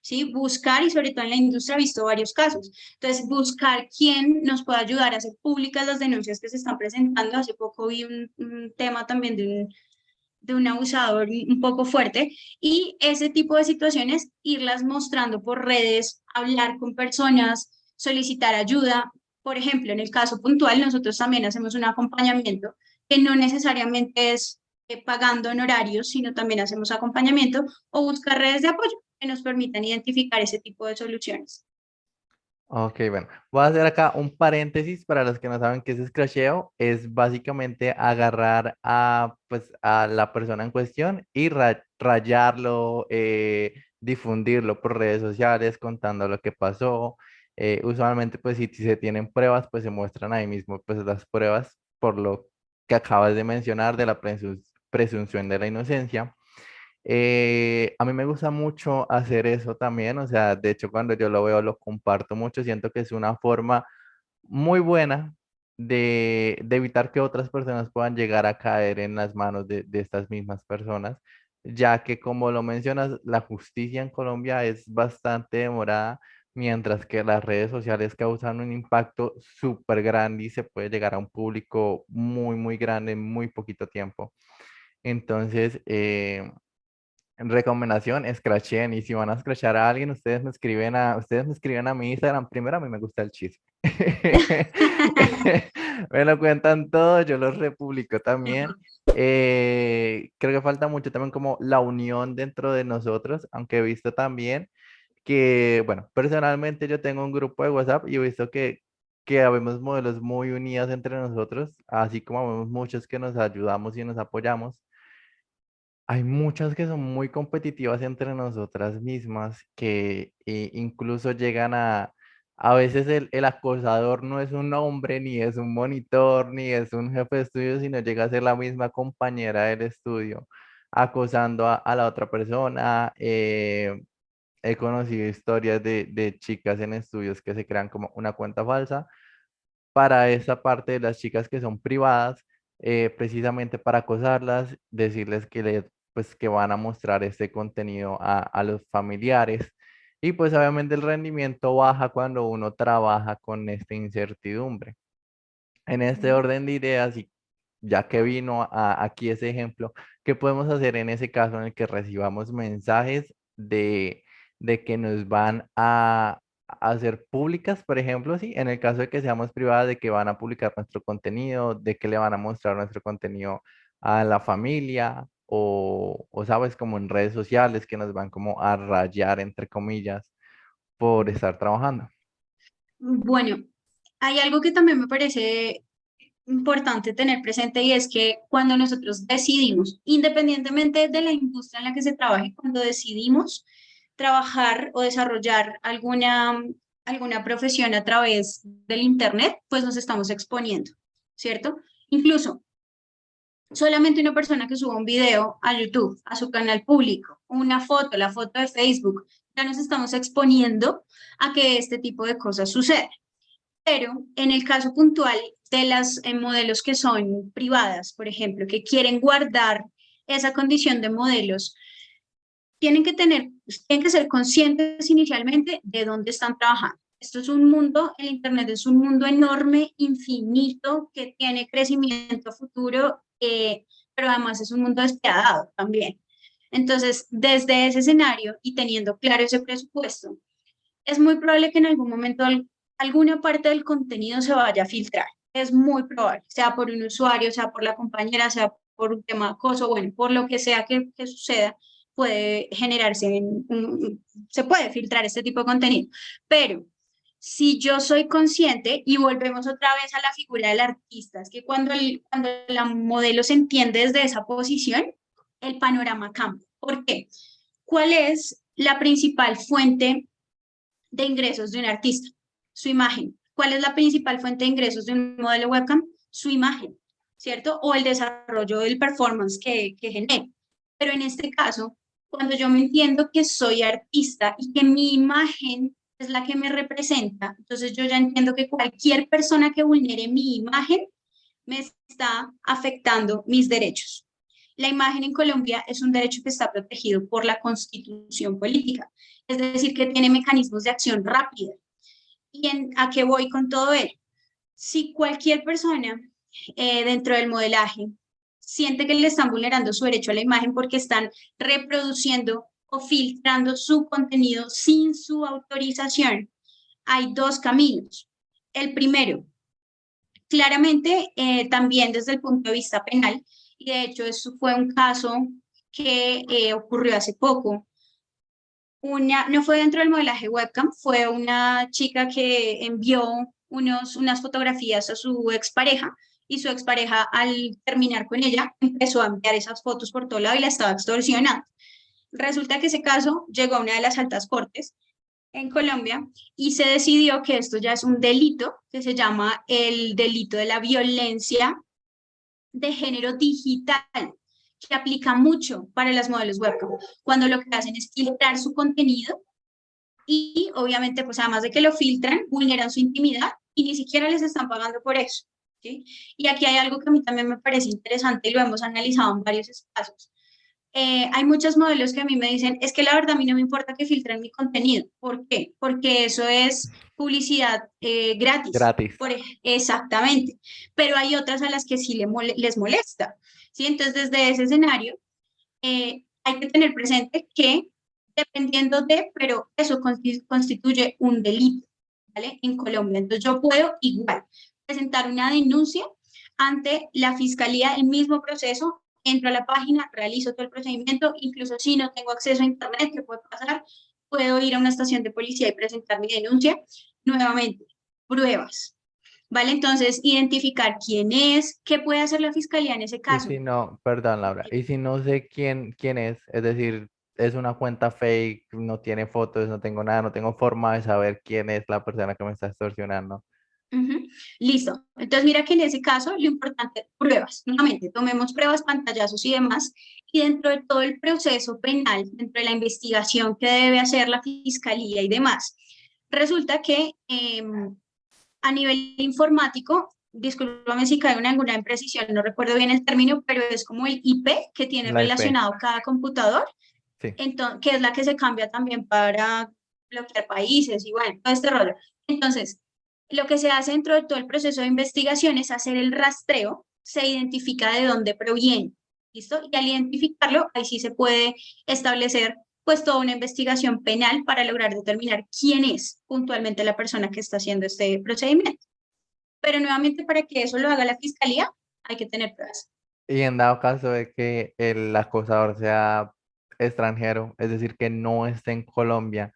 ¿Sí? Buscar, y sobre todo en la industria he visto varios casos. Entonces, buscar quién nos pueda ayudar a hacer públicas las denuncias que se están presentando. Hace poco vi un tema también de un abusador un poco fuerte, y ese tipo de situaciones irlas mostrando por redes, hablar con personas, solicitar ayuda. Por ejemplo, en el caso puntual, nosotros también hacemos un acompañamiento que no necesariamente es pagando honorarios, sino también hacemos acompañamiento o buscar redes de apoyo que nos permitan identificar ese tipo de soluciones. Ok, bueno, voy a hacer acá un paréntesis para los que no saben qué es scratcheo. Es básicamente agarrar a, pues, a la persona en cuestión y rayarlo, difundirlo por redes sociales contando lo que pasó. Usualmente, pues si se tienen pruebas, pues se muestran ahí mismo pues las pruebas por lo que acabas de mencionar de la presunción de la inocencia. A mí me gusta mucho hacer eso también, o sea, de hecho cuando yo lo veo lo comparto mucho, siento que es una forma muy buena de evitar que otras personas puedan llegar a caer en las manos de estas mismas personas, ya que como lo mencionas, la justicia en Colombia es bastante demorada, mientras que las redes sociales causan un impacto súper grande y se puede llegar a un público muy, muy grande en muy poquito tiempo. Entonces, recomendación, scratchen. Y si van a scratchar a alguien, ustedes me escriben a mi Instagram. Primero, a mí me gusta el chisme. Me lo cuentan todo, yo los republico también. Creo que falta mucho también como la unión dentro de nosotros, aunque he visto también que, bueno, personalmente yo tengo un grupo de WhatsApp y he visto que habemos modelos muy unidos entre nosotros, así como habemos muchos que nos ayudamos y nos apoyamos. Hay muchas que son muy competitivas entre nosotras mismas que incluso llegan a veces el acosador no es un hombre, ni es un monitor, ni es un jefe de estudio, sino llega a ser la misma compañera del estudio, acosando a la otra persona. He conocido historias de chicas en estudios que se crean como una cuenta falsa para esa parte de las chicas que son privadas, precisamente para acosarlas, decirles pues, que van a mostrar este contenido a los familiares. Y pues obviamente el rendimiento baja cuando uno trabaja con esta incertidumbre. En este orden de ideas, y ya que vino aquí ese ejemplo, ¿qué podemos hacer en ese caso en el que recibamos mensajes de que nos van a hacer públicas, por ejemplo, sí, en el caso de que seamos privadas, de que van a publicar nuestro contenido, de que le van a mostrar nuestro contenido a la familia o sabes, como en redes sociales que nos van como a rayar, entre comillas, por estar trabajando? Bueno, hay algo que también me parece importante tener presente, y es que cuando nosotros decidimos, independientemente de la industria en la que se trabaje, cuando decidimos trabajar o desarrollar alguna profesión a través del Internet, pues nos estamos exponiendo, ¿cierto? Incluso solamente una persona que suba un video a YouTube, a su canal público, una foto, la foto de Facebook, ya nos estamos exponiendo a que este tipo de cosas sucedan. Pero en el caso puntual de las modelos que son privadas, por ejemplo, que quieren guardar esa condición de modelos, tienen que ser conscientes inicialmente de dónde están trabajando. Esto es un mundo, el Internet es un mundo enorme, infinito, que tiene crecimiento futuro, pero además es un mundo despiadado también. Entonces, desde ese escenario y teniendo claro ese presupuesto, es muy probable que en algún momento alguna parte del contenido se vaya a filtrar. Es muy probable, sea por un usuario, sea por la compañera, sea por un tema de acoso, bueno, por lo que sea que suceda, puede generarse, se puede filtrar este tipo de contenido. Pero si yo soy consciente, y volvemos otra vez a la figura del artista, es que cuando la modelo se entiende desde esa posición, el panorama cambia. ¿Por qué? ¿Cuál es la principal fuente de ingresos de un artista? Su imagen. ¿Cuál es la principal fuente de ingresos de un modelo webcam? Su imagen, ¿cierto? O el desarrollo del performance que genere. Pero en este caso, cuando yo me entiendo que soy artista y que mi imagen es la que me representa, entonces yo ya entiendo que cualquier persona que vulnere mi imagen me está afectando mis derechos. La imagen en Colombia es un derecho que está protegido por la Constitución política, es decir, que tiene mecanismos de acción rápida. ¿Y a qué voy con todo ello? Si cualquier persona dentro del modelaje siente que le están vulnerando su derecho a la imagen porque están reproduciendo o filtrando su contenido sin su autorización, hay dos caminos. El primero, claramente, también desde el punto de vista penal, y de hecho eso fue un caso que ocurrió hace poco. No fue dentro del modelaje webcam, fue una chica que envió unas fotografías a su expareja y su expareja al terminar con ella empezó a enviar esas fotos por todo lado y la estaba extorsionando. Resulta que ese caso llegó a una de las altas cortes en Colombia y se decidió que esto ya es un delito que se llama el delito de la violencia de género digital, que aplica mucho para las modelos webcam, cuando lo que hacen es filtrar su contenido y obviamente, pues además de que lo filtran, vulneran su intimidad y ni siquiera les están pagando por eso. ¿Sí? Y aquí hay algo que a mí también me parece interesante y lo hemos analizado en varios casos. Hay muchos modelos que a mí me dicen, es que la verdad a mí no me importa que filtren mi contenido. ¿Por qué? Porque eso es publicidad gratis. Gratis. Exactamente. Pero hay otras a las que sí les molesta. ¿Sí? Entonces, desde ese escenario, hay que tener presente que dependiendo de, pero eso constituye un delito, ¿vale? En Colombia. Entonces, yo puedo igual presentar una denuncia ante la fiscalía, el mismo proceso, entro a la página, realizo todo el procedimiento, incluso si no tengo acceso a internet, ¿qué puede pasar? Puedo ir a una estación de policía y presentar mi denuncia. Nuevamente, pruebas, ¿vale? Entonces, identificar quién es, qué puede hacer la fiscalía en ese Y caso. si no, perdón, Laura, y si no sé quién es decir, es una cuenta fake, no tiene fotos, no tengo nada, no tengo forma de saber quién es la persona que me está extorsionando. Ujú. Listo. Entonces, mira que en ese caso lo importante, pruebas. Nuevamente, tomemos pruebas, pantallazos y demás. Y dentro de todo el proceso penal, dentro de la investigación que debe hacer la fiscalía y demás, resulta que a nivel informático, discúlpame si caigo en alguna imprecisión, no recuerdo bien el término, pero es como el IP que tiene La IP, relacionado cada computador, sí. entonces, que es la que se cambia también para bloquear países y bueno, todo este rollo. Entonces, lo que se hace dentro de todo el proceso de investigación es hacer el rastreo, se identifica de dónde proviene, ¿listo? Y al identificarlo, ahí sí se puede establecer pues toda una investigación penal para lograr determinar quién es puntualmente la persona que está haciendo este procedimiento. Pero nuevamente, para que eso lo haga la fiscalía, hay que tener pruebas. Y en dado caso de que el acosador sea extranjero, es decir, que no esté en Colombia,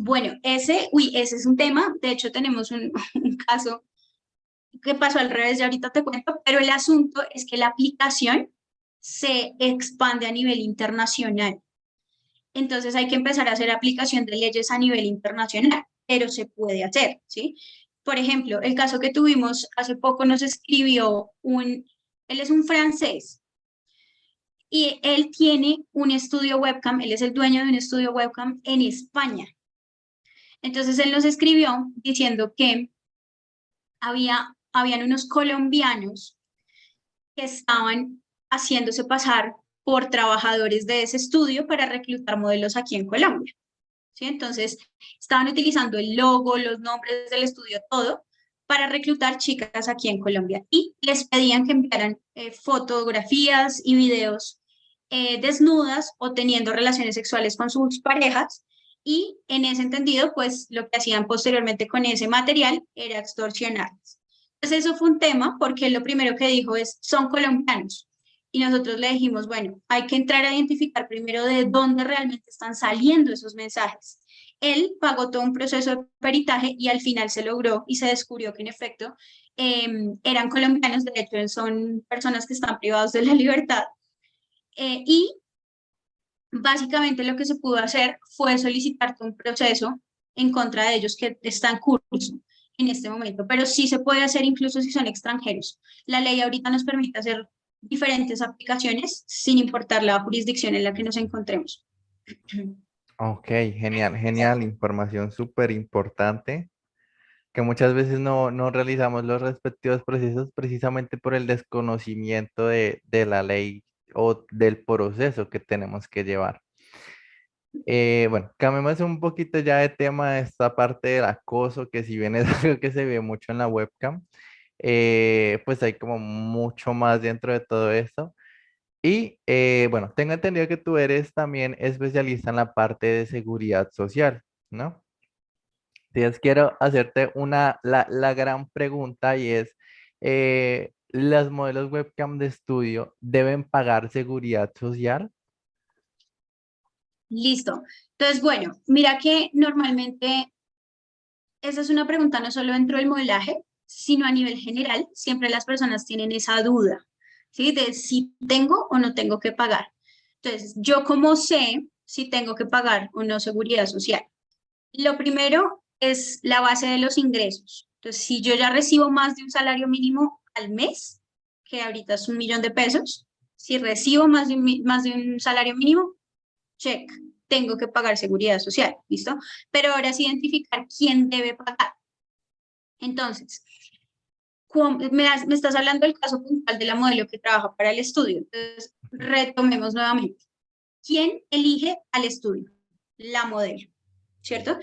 Bueno, ese es un tema. De hecho, tenemos un caso que pasó al revés, ya ahorita te cuento, pero el asunto es que la aplicación se expande a nivel internacional. Entonces hay que empezar a hacer aplicación de leyes a nivel internacional, pero se puede hacer, ¿sí? Por ejemplo, el caso que tuvimos hace poco nos escribió él es un francés y él tiene un estudio webcam, él es el dueño de un estudio webcam en España. Entonces él nos escribió diciendo que habían unos colombianos que estaban haciéndose pasar por trabajadores de ese estudio para reclutar modelos aquí en Colombia. ¿Sí? Entonces, estaban utilizando el logo, los nombres del estudio, todo, para reclutar chicas aquí en Colombia. Y les pedían que enviaran fotografías y videos desnudas o teniendo relaciones sexuales con sus parejas. Y en ese entendido, pues lo que hacían posteriormente con ese material era extorsionarlas. Entonces, eso fue un tema porque lo primero que dijo es, son colombianos. Y nosotros le dijimos, bueno, hay que entrar a identificar primero de dónde realmente están saliendo esos mensajes. Él pagó todo un proceso de peritaje y al final se logró y se descubrió que en efecto eran colombianos, de hecho son personas que están privados de la libertad. Y básicamente lo que se pudo hacer fue solicitar un proceso en contra de ellos que está en curso en este momento, pero sí se puede hacer incluso si son extranjeros. La ley ahorita nos permite hacer diferentes aplicaciones sin importar la jurisdicción en la que nos encontremos. Ok, genial, genial, información súper importante, que muchas veces no realizamos los respectivos procesos precisamente por el desconocimiento de la ley o del proceso que tenemos que llevar. Bueno, cambiemos un poquito ya de tema de esta parte del acoso, que si bien es algo que se ve mucho en la webcam, pues hay como mucho más dentro de todo esto. Y bueno, tengo entendido que tú eres también especialista en la parte de seguridad social, ¿no? Entonces quiero hacerte la gran pregunta y es, ¿las modelos webcam de estudio deben pagar seguridad social? Listo. Entonces, bueno, mira que normalmente esa es una pregunta no solo dentro del modelaje, sino a nivel general, siempre las personas tienen esa duda, ¿sí? De si tengo o no tengo que pagar. Entonces, ¿yo cómo sé si tengo que pagar o no seguridad social? Lo primero es la base de los ingresos. Entonces, si yo ya recibo más de un salario mínimo al mes, que ahorita es 1 millón de pesos, si recibo más de un salario mínimo, check, tengo que pagar seguridad social, ¿listo? Pero ahora es identificar quién debe pagar. Entonces, me estás hablando del caso puntual de la modelo que trabaja para el estudio. Entonces, retomemos nuevamente. ¿Quién elige al estudio? La modelo, ¿cierto?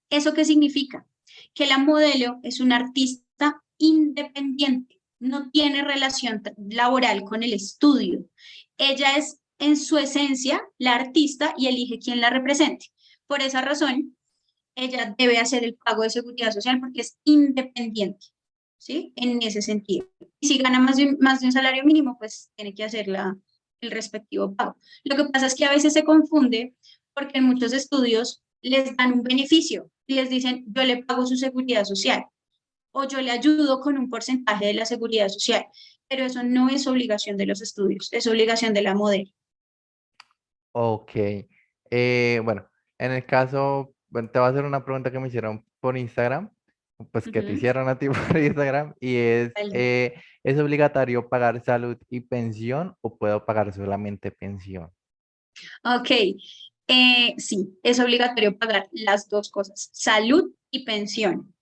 ¿Eso qué significa? Que la modelo es una artista independiente, no tiene relación laboral con el estudio. Ella es en su esencia la artista y elige quién la represente. Por esa razón, ella debe hacer el pago de seguridad social porque es independiente, ¿sí? En ese sentido. Y si gana más de un salario mínimo, pues tiene que hacer el respectivo pago. Lo que pasa es que a veces se confunde porque en muchos estudios les dan un beneficio y les dicen, yo le pago su seguridad social o yo le ayudo con un porcentaje de la seguridad social, pero eso no es obligación de los estudios, es obligación de la modelo. Ok. Bueno, en el caso, bueno, te voy a hacer una pregunta que me hicieron por Instagram, pues que te Ujú. hicieron a ti por Instagram, y Vale. ¿es obligatorio pagar salud y pensión o puedo pagar solamente pensión? Ok, sí, es obligatorio pagar las dos cosas, salud y pensión.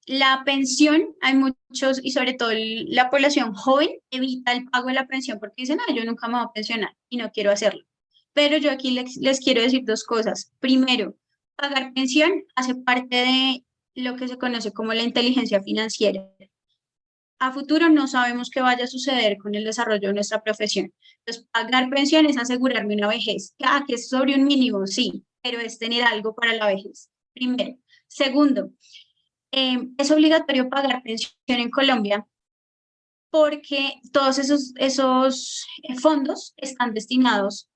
La pensión, hay muchos, y sobre todo la población joven, evita el pago de la pensión porque dicen, ah, yo nunca me voy a pensionar y no quiero hacerlo. Pero yo aquí les quiero decir dos cosas. Primero, pagar pensión hace parte de lo que se conoce como la inteligencia financiera. A futuro no sabemos qué vaya a suceder con el desarrollo de nuestra profesión. Entonces, pagar pensión es asegurarme una vejez. Que es sobre un mínimo, sí, pero es tener algo para la vejez. Primero. Segundo, es obligatorio pagar pensión en Colombia porque todos esos fondos están destinados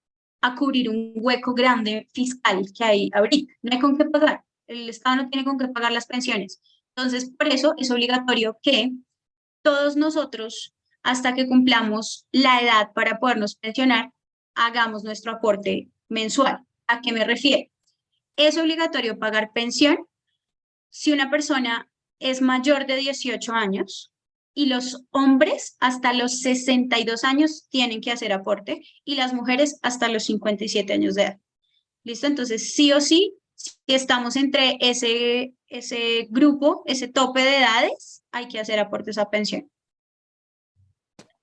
a cubrir un hueco grande fiscal que hay ahorita. No hay con qué pagar. El Estado no tiene con qué pagar las pensiones. Entonces, por eso es obligatorio que todos nosotros, hasta que cumplamos la edad para podernos pensionar, hagamos nuestro aporte mensual. ¿A qué me refiero? Es obligatorio pagar pensión si una persona es mayor de 18 años y los hombres hasta los 62 años tienen que hacer aporte y las mujeres hasta los 57 años de edad. ¿Listo? Entonces, sí o sí, si estamos entre ese grupo, ese tope de edades, hay que hacer aportes a pensión.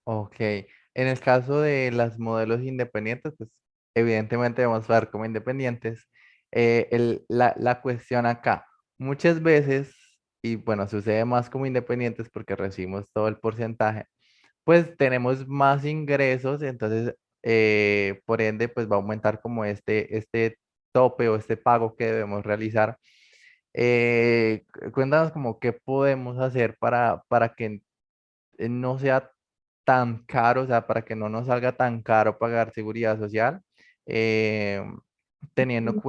Ok. En el caso de las modelos independientes, pues evidentemente vamos a ver como independientes. La cuestión acá, muchas veces, y bueno, sucede más como independientes porque recibimos todo el porcentaje, pues tenemos más ingresos, entonces por ende pues va a aumentar como este tope o este pago que debemos realizar. Cuéntanos como qué podemos hacer para que no sea tan caro, o sea, para que no nos salga tan caro pagar seguridad social. eh, teniendo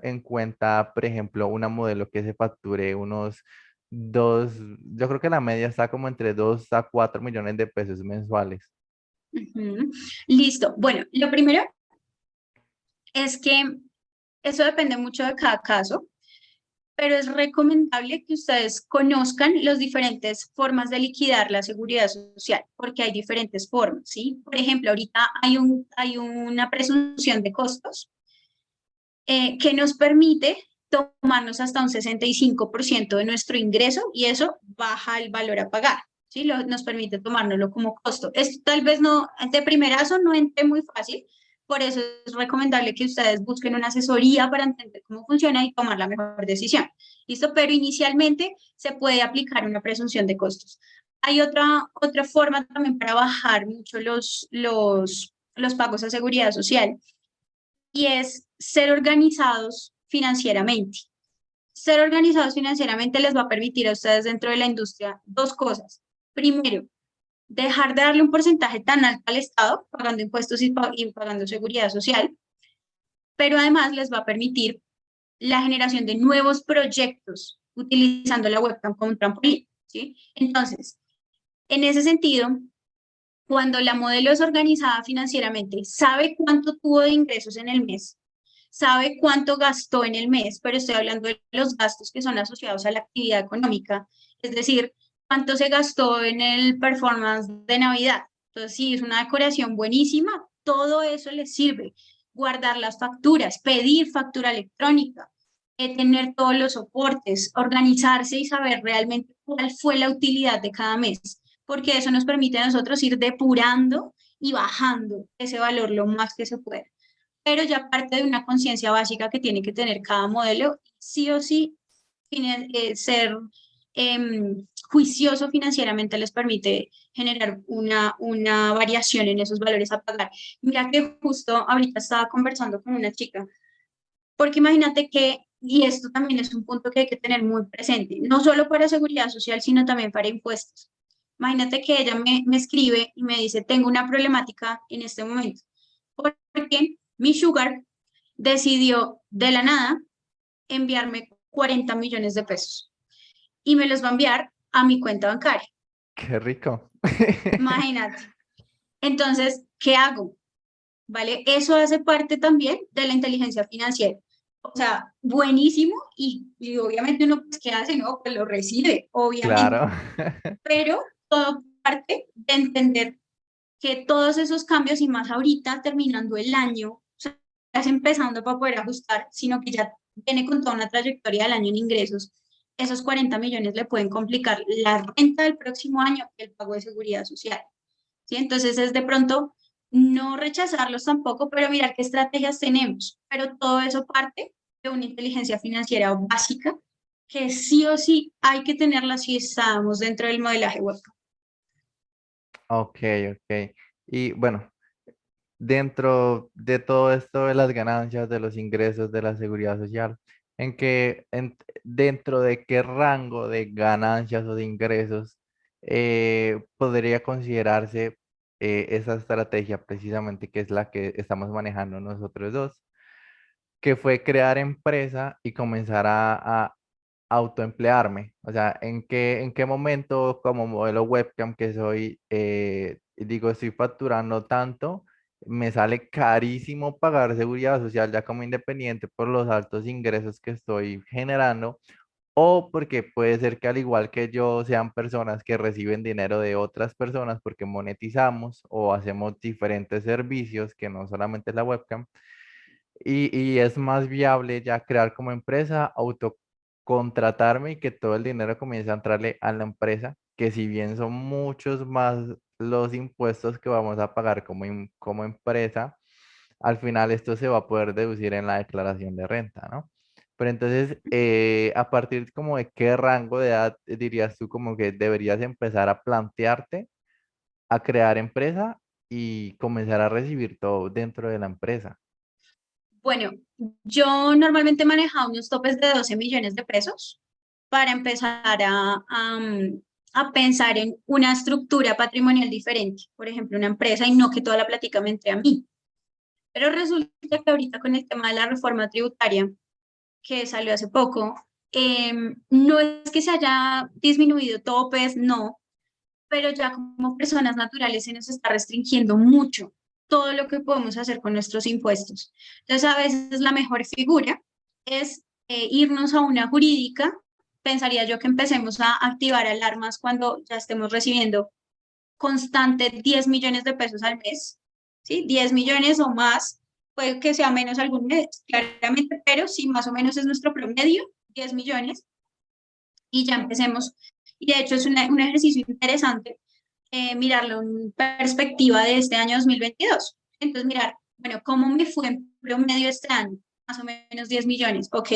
en cuenta, por ejemplo, una modelo que se facture unos dos, yo creo que la media está como entre 2 a 4 millones de pesos mensuales. Ujú. Listo. Bueno, lo primero es que eso depende mucho de cada caso, pero es recomendable que ustedes conozcan las diferentes formas de liquidar la seguridad social, porque hay diferentes formas, ¿sí? Por ejemplo, ahorita hay una presunción de costos que nos permite tomarnos hasta un 65% de nuestro ingreso y eso baja el valor a pagar, ¿sí? Nos permite tomárnoslo como costo. Esto tal vez no, de primerazo no entre muy fácil, por eso es recomendable que ustedes busquen una asesoría para entender cómo funciona y tomar la mejor decisión. ¿Listo? Pero inicialmente se puede aplicar una presunción de costos. Hay otra forma también para bajar mucho los pagos a seguridad social y es ser organizados financieramente. Ser organizados financieramente les va a permitir a ustedes dentro de la industria dos cosas. Primero, dejar de darle un porcentaje tan alto al Estado, pagando impuestos y pagando seguridad social, pero además les va a permitir la generación de nuevos proyectos utilizando la webcam como un trampolín, ¿sí? Entonces, en ese sentido, cuando la modelo es organizada financieramente, sabe cuánto tuvo de ingresos en el mes, sabe cuánto gastó en el mes, pero estoy hablando de los gastos que son asociados a la actividad económica, es decir, cuánto se gastó en el performance de Navidad. Entonces, sí, es una decoración buenísima, todo eso le sirve. Guardar las facturas, pedir factura electrónica, tener todos los soportes, organizarse y saber realmente cuál fue la utilidad de cada mes, porque eso nos permite a nosotros ir depurando y bajando ese valor lo más que se puede, pero ya parte de una conciencia básica que tiene que tener cada modelo, sí o sí, ser juicioso financieramente les permite generar una variación en esos valores a pagar. Mira que justo ahorita estaba conversando con una chica, porque imagínate que, y esto también es un punto que hay que tener muy presente, no solo para seguridad social, sino también para impuestos. Imagínate que ella me escribe y me dice, tengo una problemática en este momento, porque mi sugar decidió de la nada enviarme 40 millones de pesos y me los va a enviar a mi cuenta bancaria. Qué rico. Imagínate. Entonces, ¿qué hago? ¿Vale? Eso hace parte también de la inteligencia financiera. O sea, buenísimo y obviamente uno, pues, ¿qué hace? No, pues lo recibe, obviamente. Claro. Pero todo parte de entender que todos esos cambios y más ahorita terminando el año, o sea, es empezando para poder ajustar, sino que ya viene con toda una trayectoria del año en ingresos. Esos 40 millones le pueden complicar la renta del próximo año y el pago de seguridad social. ¿Sí? Entonces es de pronto no rechazarlos tampoco, pero mirar qué estrategias tenemos. Pero todo eso parte de una inteligencia financiera básica que sí o sí hay que tenerla si estamos dentro del modelaje web. Ok, ok. Y bueno, dentro de todo esto de las ganancias, de los ingresos, de la seguridad social, dentro de qué rango de ganancias o de ingresos podría considerarse esa estrategia precisamente que es la que estamos manejando nosotros dos, que fue crear empresa y comenzar a autoemplearme. O sea, en qué momento como modelo webcam que soy, digo, estoy facturando tanto, me sale carísimo pagar seguridad social ya como independiente por los altos ingresos que estoy generando. O porque puede ser que al igual que yo sean personas que reciben dinero de otras personas porque monetizamos o hacemos diferentes servicios que no solamente es la webcam. Y es más viable ya crear como empresa, autocontratarme y que todo el dinero comience a entrarle a la empresa, que si bien son muchos más los impuestos que vamos a pagar como empresa, al final esto se va a poder deducir en la declaración de renta, ¿no? Pero entonces, a partir como de qué rango de edad dirías tú como que deberías empezar a plantearte a crear empresa y comenzar a recibir todo dentro de la empresa? Bueno, yo normalmente manejaba unos topes de 12 millones de pesos para empezar a pensar en una estructura patrimonial diferente, por ejemplo, una empresa y no que toda la plática me entre a mí. Pero resulta que ahorita con el tema de la reforma tributaria que salió hace poco, no es que se haya disminuido topes, no, pero ya como personas naturales se nos está restringiendo mucho todo lo que podemos hacer con nuestros impuestos. Entonces, a veces la mejor figura es irnos a una jurídica. Pensaría yo que empecemos a activar alarmas cuando ya estemos recibiendo constante 10 millones de pesos al mes, ¿sí? 10 millones o más, puede que sea menos algún mes, claramente, pero sí, más o menos es nuestro promedio, 10 millones, y ya empecemos. Y de hecho es un ejercicio interesante mirarlo en perspectiva de este año 2022. Entonces, mirar, bueno, ¿cómo me fue en promedio este año? Más o menos 10 millones. Ok,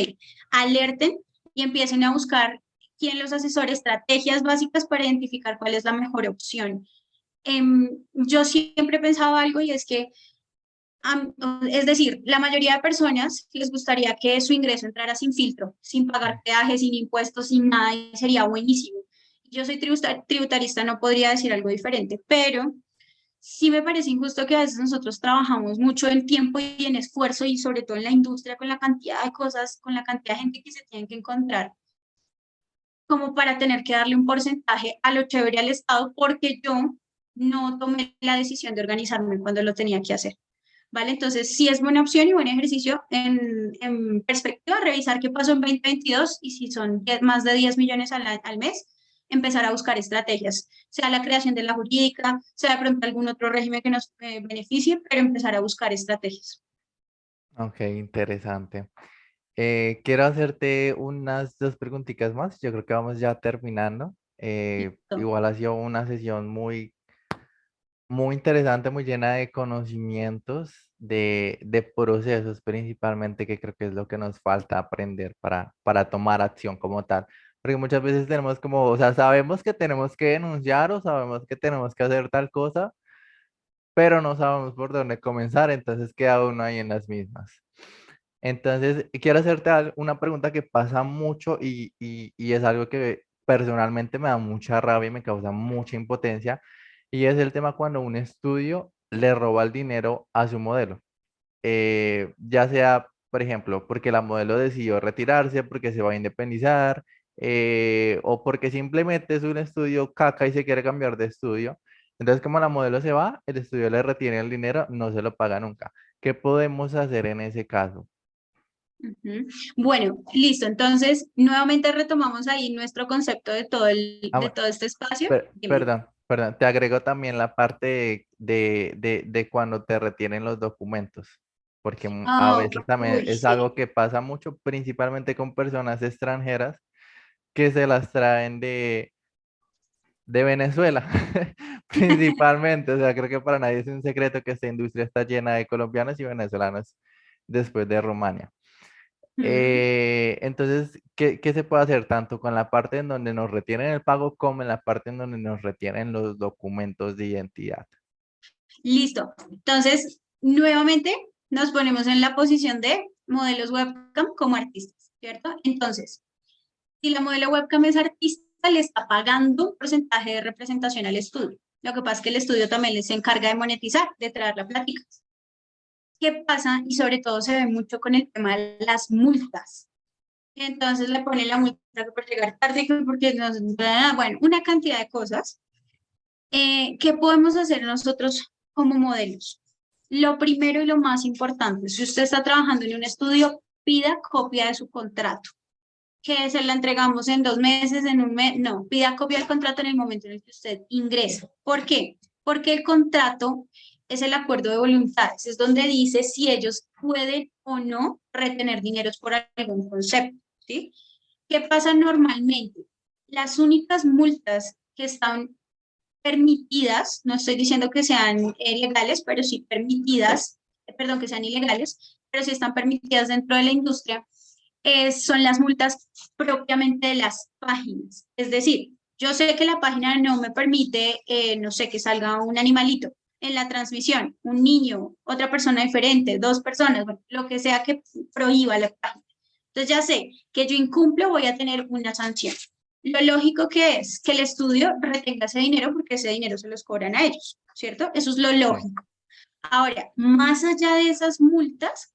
alerten y empiecen a buscar quién los asesore, estrategias básicas para identificar cuál es la mejor opción. Yo siempre he pensado algo y es que, es decir, la mayoría de personas les gustaría que su ingreso entrara sin filtro, sin pagar peajes, sin impuestos, sin nada, y sería buenísimo. Yo soy tributarista, no podría decir algo diferente, pero sí me parece injusto que a veces nosotros trabajamos mucho en tiempo y en esfuerzo y sobre todo en la industria con la cantidad de cosas, con la cantidad de gente que se tienen que encontrar, como para tener que darle un porcentaje a lo chévere al Estado porque yo no tomé la decisión de organizarme cuando lo tenía que hacer. ¿Vale? Entonces, sí es buena opción y buen ejercicio en perspectiva, revisar qué pasó en 2022 y si son más de 10 millones al mes, empezar a buscar estrategias, sea la creación de la jurídica, sea de pronto algún otro régimen que nos beneficie, pero empezar a buscar estrategias. Ok, interesante. Quiero hacerte unas dos preguntitas más. Yo creo que vamos ya terminando. Listo. Igual ha sido una sesión muy interesante, muy llena de conocimientos, de procesos principalmente, que creo que es lo que nos falta aprender para tomar acción como tal. Porque muchas veces tenemos como, o sea, sabemos que tenemos que denunciar o sabemos que tenemos que hacer tal cosa, pero no sabemos por dónde comenzar, entonces queda uno ahí en las mismas. Entonces, quiero hacerte una pregunta que pasa mucho y es algo que personalmente me da mucha rabia y me causa mucha impotencia, y es el tema cuando un estudio le roba el dinero a su modelo. Ya sea, por ejemplo, porque la modelo decidió retirarse, porque se va a independizar, o porque simplemente es un estudio caca y se quiere cambiar de estudio. Entonces, como la modelo se va, el estudio le retiene el dinero, no se lo paga nunca. ¿Qué podemos hacer en ese caso? Ujú. Bueno, listo. Entonces, nuevamente retomamos ahí nuestro concepto de de Ah, todo este espacio. Dime. perdón, te agrego también la parte de cuando te retienen los documentos, porque a Ah, veces también uy, es sí. algo que pasa mucho, principalmente con personas extranjeras que se las traen de Venezuela, principalmente. O sea, creo que para nadie es un secreto que esta industria está llena de colombianos y venezolanos después de Rumania. Ujú. Entonces, ¿qué se puede hacer tanto con la parte en donde nos retienen el pago como en la parte en donde nos retienen los documentos de identidad? Listo. Entonces, nuevamente nos ponemos en la posición de modelos webcam como artistas, ¿cierto? Entonces, si la modelo webcam es artista, le está pagando un porcentaje de representación al estudio. Lo que pasa es que el estudio también les encarga de monetizar, de traer la plática. ¿Qué pasa? Y sobre todo se ve mucho con el tema de las multas. Entonces le pone la multa que por llegar tarde, que porque no, bueno, una cantidad de cosas. ¿Qué podemos hacer nosotros como modelos? Lo primero y lo más importante, si usted está trabajando en un estudio, pida copia de su contrato, que se la entregamos en 2 meses, en un mes, no, pida copia del contrato en el momento en el que usted ingresa. ¿Por qué? Porque el contrato es el acuerdo de voluntades, es donde dice si ellos pueden o no retener dineros por algún concepto, ¿sí? ¿Qué pasa normalmente? Las únicas multas que están permitidas, no estoy diciendo que sean legales, pero sí permitidas, perdón, que sean ilegales, pero sí están permitidas dentro de la industria, son las multas propiamente de las páginas. Es decir, yo sé que la página no me permite, no sé, que salga un animalito en la transmisión, un niño, otra persona diferente, dos personas, bueno, lo que sea que prohíba la página. Entonces ya sé que yo incumplo, voy a tener una sanción. Lo lógico que es que el estudio retenga ese dinero porque ese dinero se los cobran a ellos, ¿cierto? Eso es lo Sí. lógico. Ahora, más allá de esas multas,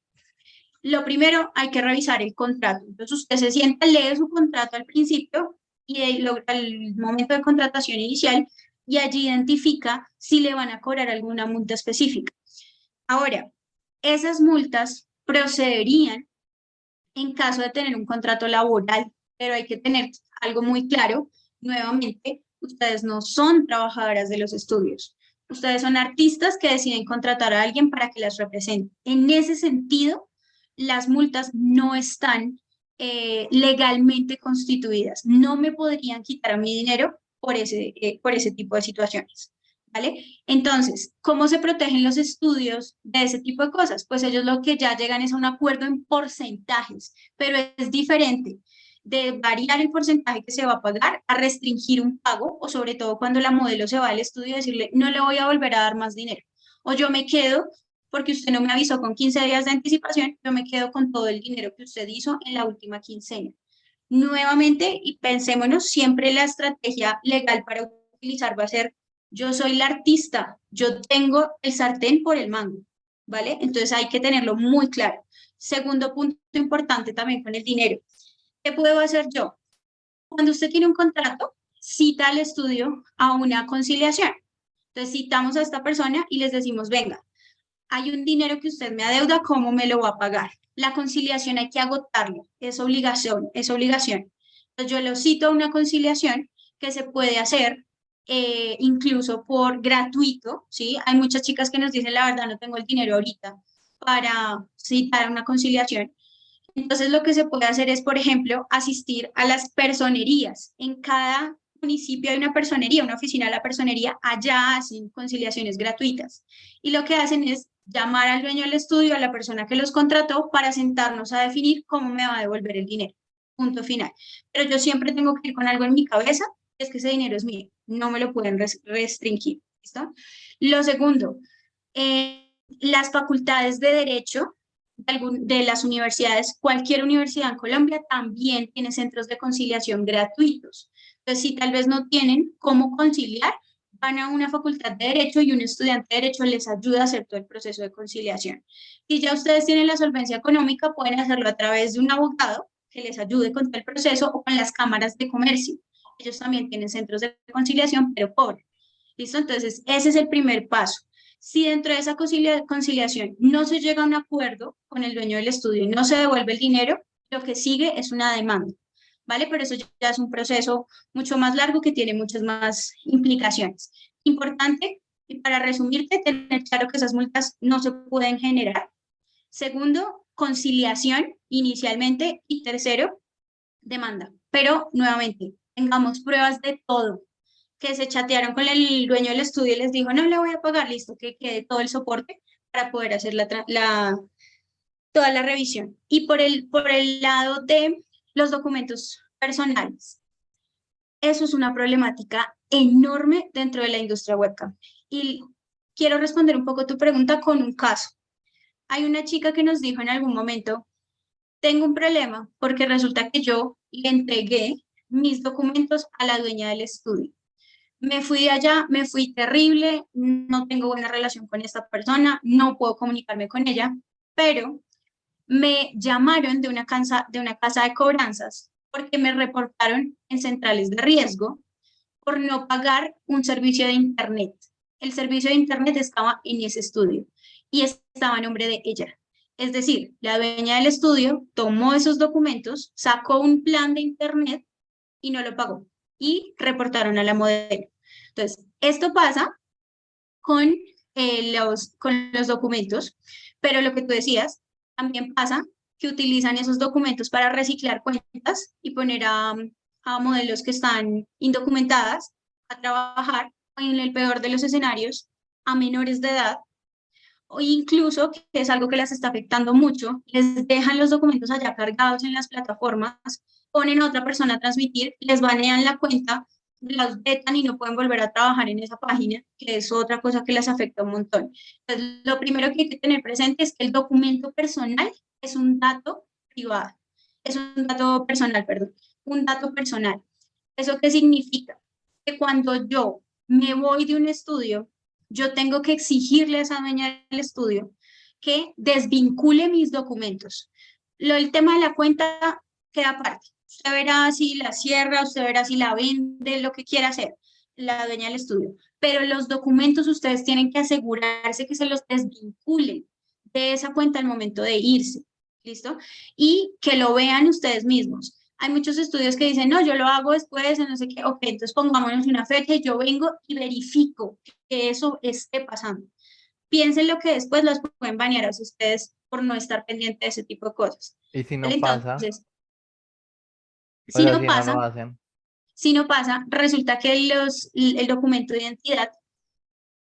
lo primero hay que revisar el contrato. Entonces usted se sienta, lee su contrato al principio y al momento de contratación inicial y allí identifica si le van a cobrar alguna multa específica. Ahora, esas multas procederían en caso de tener un contrato laboral, pero hay que tener algo muy claro. Nuevamente, ustedes no son trabajadoras de los estudios. Ustedes son artistas que deciden contratar a alguien para que las represente. En ese sentido, las multas no están legalmente constituidas. No me podrían quitar mi dinero por ese tipo de situaciones. ¿Vale? Entonces, ¿cómo se protegen los estudios de ese tipo de cosas? Pues ellos lo que ya llegan es a un acuerdo en porcentajes, pero es diferente de variar el porcentaje que se va a pagar a restringir un pago, o sobre todo cuando la modelo se va al estudio y decirle, no le voy a volver a dar más dinero, o yo me quedo porque usted no me avisó con 15 días de anticipación, yo me quedo con todo el dinero que usted hizo en la última quincena. Nuevamente, y pensémonos, siempre la estrategia legal para utilizar va a ser, yo soy la artista, yo tengo el sartén por el mango, ¿vale? Entonces hay que tenerlo muy claro. Segundo punto importante también con el dinero. ¿Qué puedo hacer yo? Cuando usted tiene un contrato, cita al estudio a una conciliación. Entonces citamos a esta persona y les decimos, venga, hay un dinero que usted me adeuda, ¿cómo me lo va a pagar? La conciliación hay que agotarlo, es obligación, es obligación. Entonces yo lo cito a una conciliación que se puede hacer incluso por gratuito, ¿sí? Hay muchas chicas que nos dicen, la verdad, no tengo el dinero ahorita para citar a una conciliación. Entonces, lo que se puede hacer es, por ejemplo, asistir a las personerías. En cada municipio hay una personería, una oficina de la personería, allá hacen conciliaciones gratuitas. Y lo que hacen es llamar al dueño del estudio, a la persona que los contrató, para sentarnos a definir cómo me va a devolver el dinero. Punto final. Pero yo siempre tengo que ir con algo en mi cabeza, es que ese dinero es mío, no me lo pueden restringir. ¿Listo? Lo segundo, las facultades de derecho de las universidades, cualquier universidad en Colombia también tiene centros de conciliación gratuitos. Entonces, si tal vez no tienen cómo conciliar, van a una facultad de derecho y un estudiante de derecho les ayuda a hacer todo el proceso de conciliación. Si ya ustedes tienen la solvencia económica, pueden hacerlo a través de un abogado que les ayude con todo el proceso o con las cámaras de comercio. Ellos también tienen centros de conciliación, pero cobran. ¿Listo? Entonces, ese es el primer paso. Si dentro de esa conciliación no se llega a un acuerdo con el dueño del estudio y no se devuelve el dinero, lo que sigue es una demanda, ¿vale? Pero eso ya es un proceso mucho más largo que tiene muchas más implicaciones. Importante, y para resumirte, tener claro que esas multas no se pueden generar. Segundo, conciliación inicialmente. Y tercero, demanda. Pero nuevamente, tengamos pruebas de todo, que se chatearon con el dueño del estudio y les dijo, no le voy a pagar, listo, que quede todo el soporte para poder hacer toda la revisión. Y por el lado de los documentos personales, eso es una problemática enorme dentro de la industria webcam. Y quiero responder un poco tu pregunta con un caso. Hay una chica que nos dijo en algún momento, tengo un problema porque resulta que yo le entregué mis documentos a la dueña del estudio. Me fui de allá, me fui terrible, no tengo buena relación con esta persona, no puedo comunicarme con ella, pero me llamaron de una casa de cobranzas porque me reportaron en centrales de riesgo por no pagar un servicio de internet. El servicio de internet estaba en ese estudio y estaba a nombre de ella. Es decir, la dueña del estudio tomó esos documentos, sacó un plan de internet y no lo pagó y reportaron a la modelo. Entonces, esto pasa con, con los documentos, pero lo que tú decías, también pasa que utilizan esos documentos para reciclar cuentas y poner a modelos que están indocumentadas a trabajar, o en el peor de los escenarios, a menores de edad, o incluso, que es algo que las está afectando mucho, les dejan los documentos allá cargados en las plataformas, ponen a otra persona a transmitir, les banean la cuenta, las vetan y no pueden volver a trabajar en esa página, que es otra cosa que les afecta un montón. Entonces, lo primero que hay que tener presente es que el documento personal es un dato privado, es un dato personal, perdón, un dato personal. ¿Eso qué significa? Que cuando yo me voy de un estudio yo tengo que exigirle a esa dueña del estudio que desvincule mis documentos. El tema de la cuenta queda aparte. Usted verá si la cierra, usted verá si la vende, lo que quiera hacer la dueña del estudio. Pero los documentos ustedes tienen que asegurarse que se los desvinculen de esa cuenta al momento de irse. ¿Listo? Y que lo vean ustedes mismos. Hay muchos estudios que dicen, no, yo lo hago después, no sé qué, ok, entonces pongámonos una fecha y yo vengo y verifico que eso esté pasando. Piensen lo que después los pueden banear a ustedes por no estar pendiente de ese tipo de cosas. Y si ¿Vale? no pasa, Entonces, o si sea, no si no lo pasa, hacen, si no pasa, resulta que el documento de identidad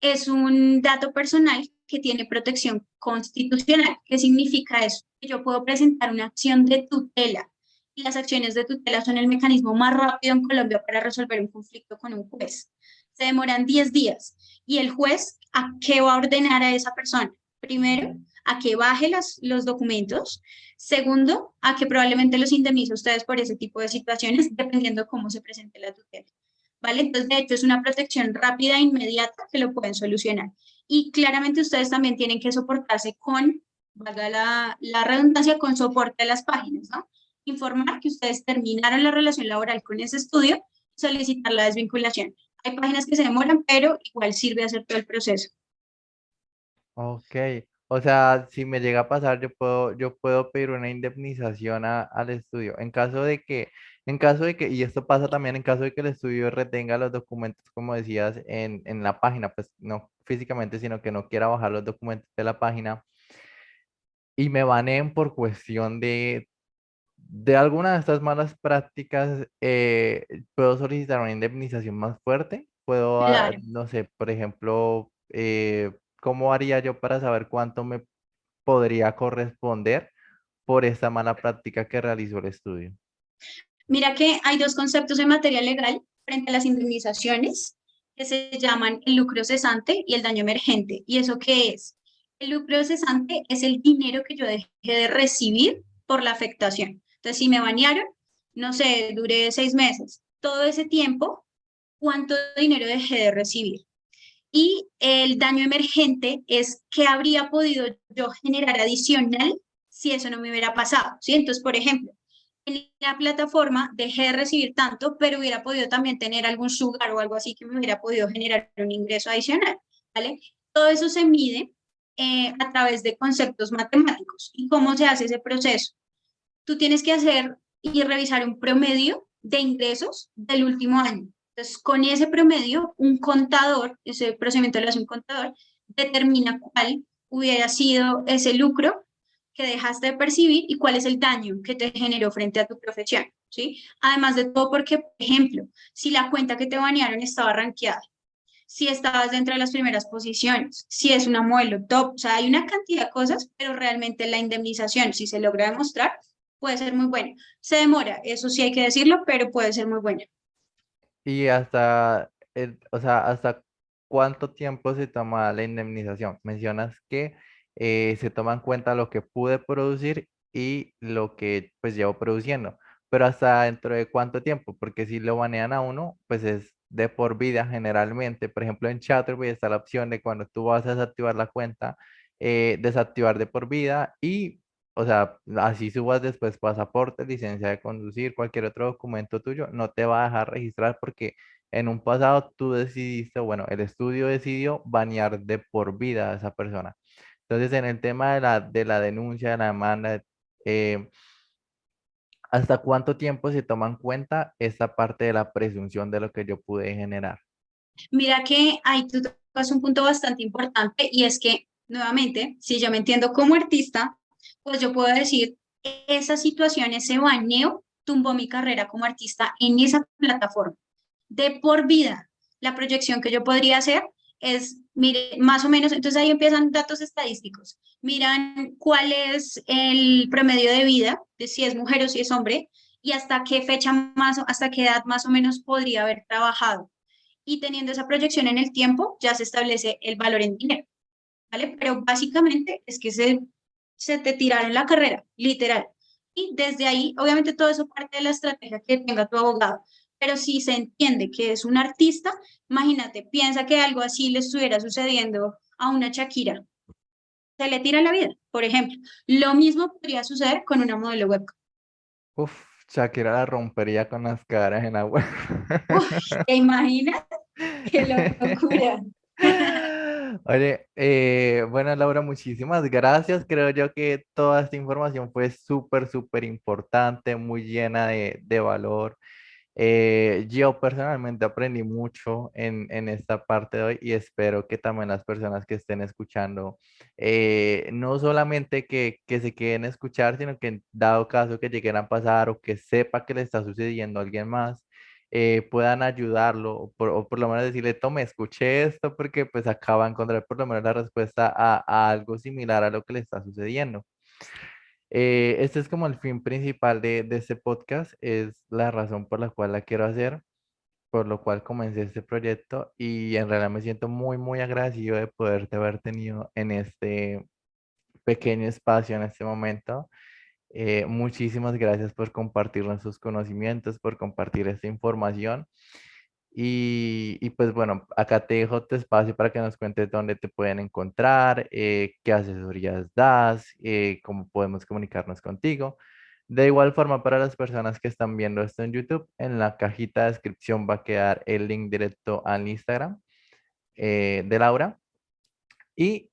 es un dato personal que tiene protección constitucional. ¿Qué significa eso? Que yo puedo presentar una acción de tutela y las acciones de tutela son el mecanismo más rápido en Colombia para resolver un conflicto con un juez. Se demoran 10 días y el juez a qué va a ordenar a esa persona. Primero, a que baje los documentos. Segundo, a que probablemente los indemnice a ustedes por ese tipo de situaciones, dependiendo de cómo se presente la tutela. ¿Vale? Entonces, de hecho, es una protección rápida e inmediata que lo pueden solucionar. Y claramente ustedes también tienen que soportarse con, valga la redundancia, con soporte de las páginas, ¿no? Informar que ustedes terminaron la relación laboral con ese estudio, solicitar la desvinculación. Hay páginas que se demoran, pero igual sirve hacer todo el proceso. ok. O sea, si me llega a pasar, yo puedo pedir una indemnización al estudio. En caso de que, y esto pasa también en caso de que el estudio retenga los documentos, como decías, en la página, pues no físicamente, sino que no quiera bajar los documentos de la página y me baneen por cuestión de alguna de estas malas prácticas, puedo solicitar una indemnización más fuerte. Puedo, Claro. no sé, por ejemplo, ¿cómo haría yo para saber cuánto me podría corresponder por esta mala práctica que realizó el estudio? Mira que hay dos conceptos en materia legal frente a las indemnizaciones que se llaman el lucro cesante y el daño emergente. ¿Y eso qué es? El lucro cesante es el dinero que yo dejé de recibir por la afectación. Entonces, si me banearon, no sé, duré 6 meses, todo ese tiempo, ¿cuánto dinero dejé de recibir? Y el daño emergente es qué habría podido yo generar adicional si eso no me hubiera pasado, ¿sí? Entonces, por ejemplo, en la plataforma dejé de recibir tanto, pero hubiera podido también tener algún sugar o algo así que me hubiera podido generar un ingreso adicional, ¿vale? Todo eso se mide a través de conceptos matemáticos. ¿Y cómo se hace ese proceso? Tú tienes que hacer y revisar un promedio de ingresos del último año. Entonces, con ese promedio, un contador, ese procedimiento lo hace un contador, determina cuál hubiera sido ese lucro que dejaste de percibir y cuál es el daño que te generó frente a tu profesión, ¿sí? Además de todo, porque, por ejemplo, si la cuenta que te banearon estaba rankeada, si estabas dentro de las primeras posiciones, si es una modelo top, o sea, hay una cantidad de cosas, pero realmente la indemnización, si se logra demostrar, puede ser muy buena. Se demora, eso sí hay que decirlo, pero puede ser muy buena. Y o sea, ¿hasta cuánto tiempo se toma la indemnización? Mencionas que se toma en cuenta lo que pude producir y lo que pues llevo produciendo, pero ¿hasta dentro de cuánto tiempo? Porque si lo banean a uno, pues es de por vida generalmente. Por ejemplo, en Chatterbox está la opción de cuando tú vas a desactivar la cuenta, desactivar de por vida y o sea, así subas después pasaporte, licencia de conducir, cualquier otro documento tuyo, no te va a dejar registrar porque en un pasado tú decidiste, bueno, el estudio decidió banear de por vida a esa persona. Entonces, en el tema de la denuncia, de la demanda, eh, ¿hasta cuánto tiempo se toma en cuenta esta parte de la presunción de lo que yo pude generar? Mira que ahí tú tocas un punto bastante importante y es que, nuevamente, si yo me entiendo como artista, pues yo puedo decir, esa situación, ese baneo tumbó mi carrera como artista en esa plataforma. De por vida, la proyección que yo podría hacer es, mire, más o menos, entonces ahí empiezan datos estadísticos. Miran cuál es el promedio de vida, de si es mujer o si es hombre, y hasta qué fecha más, hasta qué edad más o menos podría haber trabajado. Y teniendo esa proyección en el tiempo, ya se establece el valor en dinero, ¿vale? Pero básicamente es que se te tiraron la carrera, literal. Y desde ahí, obviamente todo eso parte de la estrategia que tenga tu abogado. pero si se entiende que es un artista, imagínate, piensa que algo así le estuviera sucediendo a una Shakira, se le tira la vida, por ejemplo. Lo mismo podría suceder con una modelo web. Uf, Shakira la rompería con las caras en agua. Uf, ¿te imaginas? ¡Qué locura! Oye, bueno, Laura, muchísimas gracias. Creo yo que toda esta información fue súper, súper importante, muy llena de valor. Yo personalmente aprendí mucho en esta parte de hoy y espero que también las personas que estén escuchando, no solamente que se queden a escuchar, sino que en dado caso que lleguen a pasar o que sepa que le está sucediendo a alguien más, puedan ayudarlo o por lo menos decirle, tome, escuché esto porque pues acaba de encontrar por lo menos la respuesta a algo similar a lo que le está sucediendo. Este es como el fin principal de este podcast, es la razón por la cual la quiero hacer, por lo cual comencé este proyecto y en realidad me siento muy, muy agradecido de poderte haber tenido en este pequeño espacio en este momento. Muchísimas gracias por compartirnos sus conocimientos, por compartir esta información. Y pues bueno, acá te dejo tu espacio para que nos cuentes dónde te pueden encontrar, qué asesorías das, cómo podemos comunicarnos contigo. De igual forma, para las personas que están viendo esto en YouTube, en la cajita de descripción va a quedar el link directo al Instagram de Laura. Y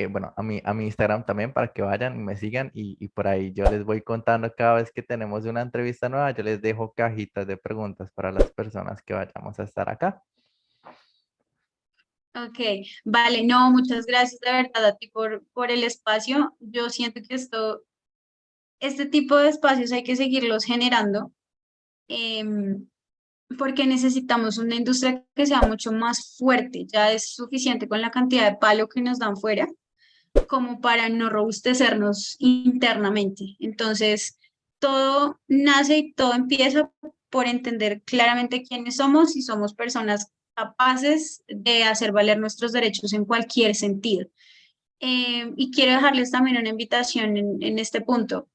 bueno, a mi Instagram también para que vayan y me sigan y por ahí yo les voy contando cada vez que tenemos una entrevista nueva, yo les dejo cajitas de preguntas para las personas que vayamos a estar acá. Ok, vale, no, muchas gracias de verdad a ti por el espacio. Yo siento que este tipo de espacios hay que seguirlos generando, em, porque necesitamos una industria que sea mucho más fuerte. Ya es suficiente con la cantidad de palo que nos dan fuera como para no robustecernos internamente. Entonces, todo nace y todo empieza por entender claramente quiénes somos y somos personas capaces de hacer valer nuestros derechos en cualquier sentido. Y quiero dejarles también una invitación en este punto.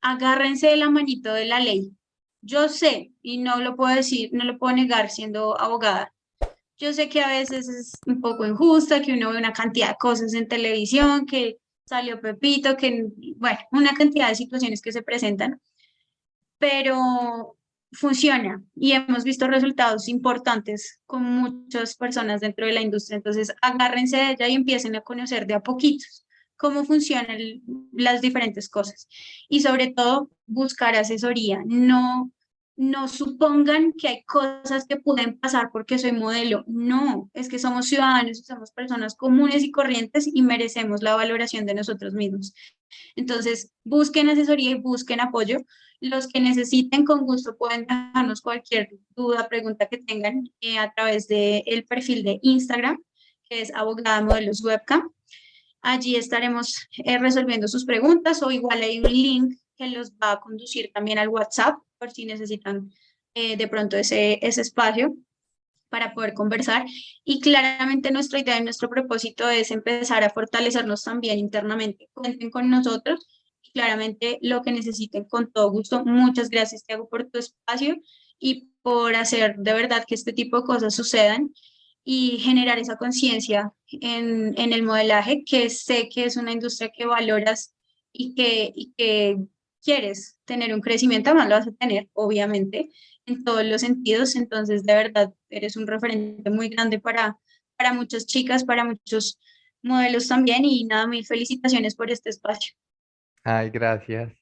Agárrense de la manito de la ley. Yo sé, y no lo puedo decir, no lo puedo negar siendo abogada. Yo sé que a veces es un poco injusta, que uno ve una cantidad de cosas en televisión, que salió Pepito, que, bueno, una cantidad de situaciones que se presentan, pero funciona y hemos visto resultados importantes con muchas personas dentro de la industria. Entonces, agárrense de ella y empiecen a conocer de a poquitos cómo funcionan las diferentes cosas y sobre todo buscar asesoría. No supongan que hay cosas que pueden pasar porque soy modelo. No, es que somos ciudadanos, somos personas comunes y corrientes y merecemos la valoración de nosotros mismos. Entonces, busquen asesoría y busquen apoyo. Los que necesiten, con gusto pueden dejarnos cualquier duda, pregunta que tengan a través del perfil de Instagram, que es Abogada Modelos Webcam. Allí estaremos resolviendo sus preguntas o igual hay un link que los va a conducir también al WhatsApp por si necesitan de pronto ese espacio para poder conversar. Y claramente nuestra idea y nuestro propósito es empezar a fortalecernos también internamente. Cuenten con nosotros y claramente lo que necesiten con todo gusto. Muchas gracias, Tiago, por tu espacio y por hacer de verdad que este tipo de cosas sucedan y generar esa conciencia en el modelaje, que sé que es una industria que valoras y que quieres tener un crecimiento, más lo vas a tener, obviamente, en todos los sentidos. Entonces, de verdad, eres un referente muy grande para muchas chicas, para muchos modelos también. Y nada, mil felicitaciones por este espacio. Ay, gracias.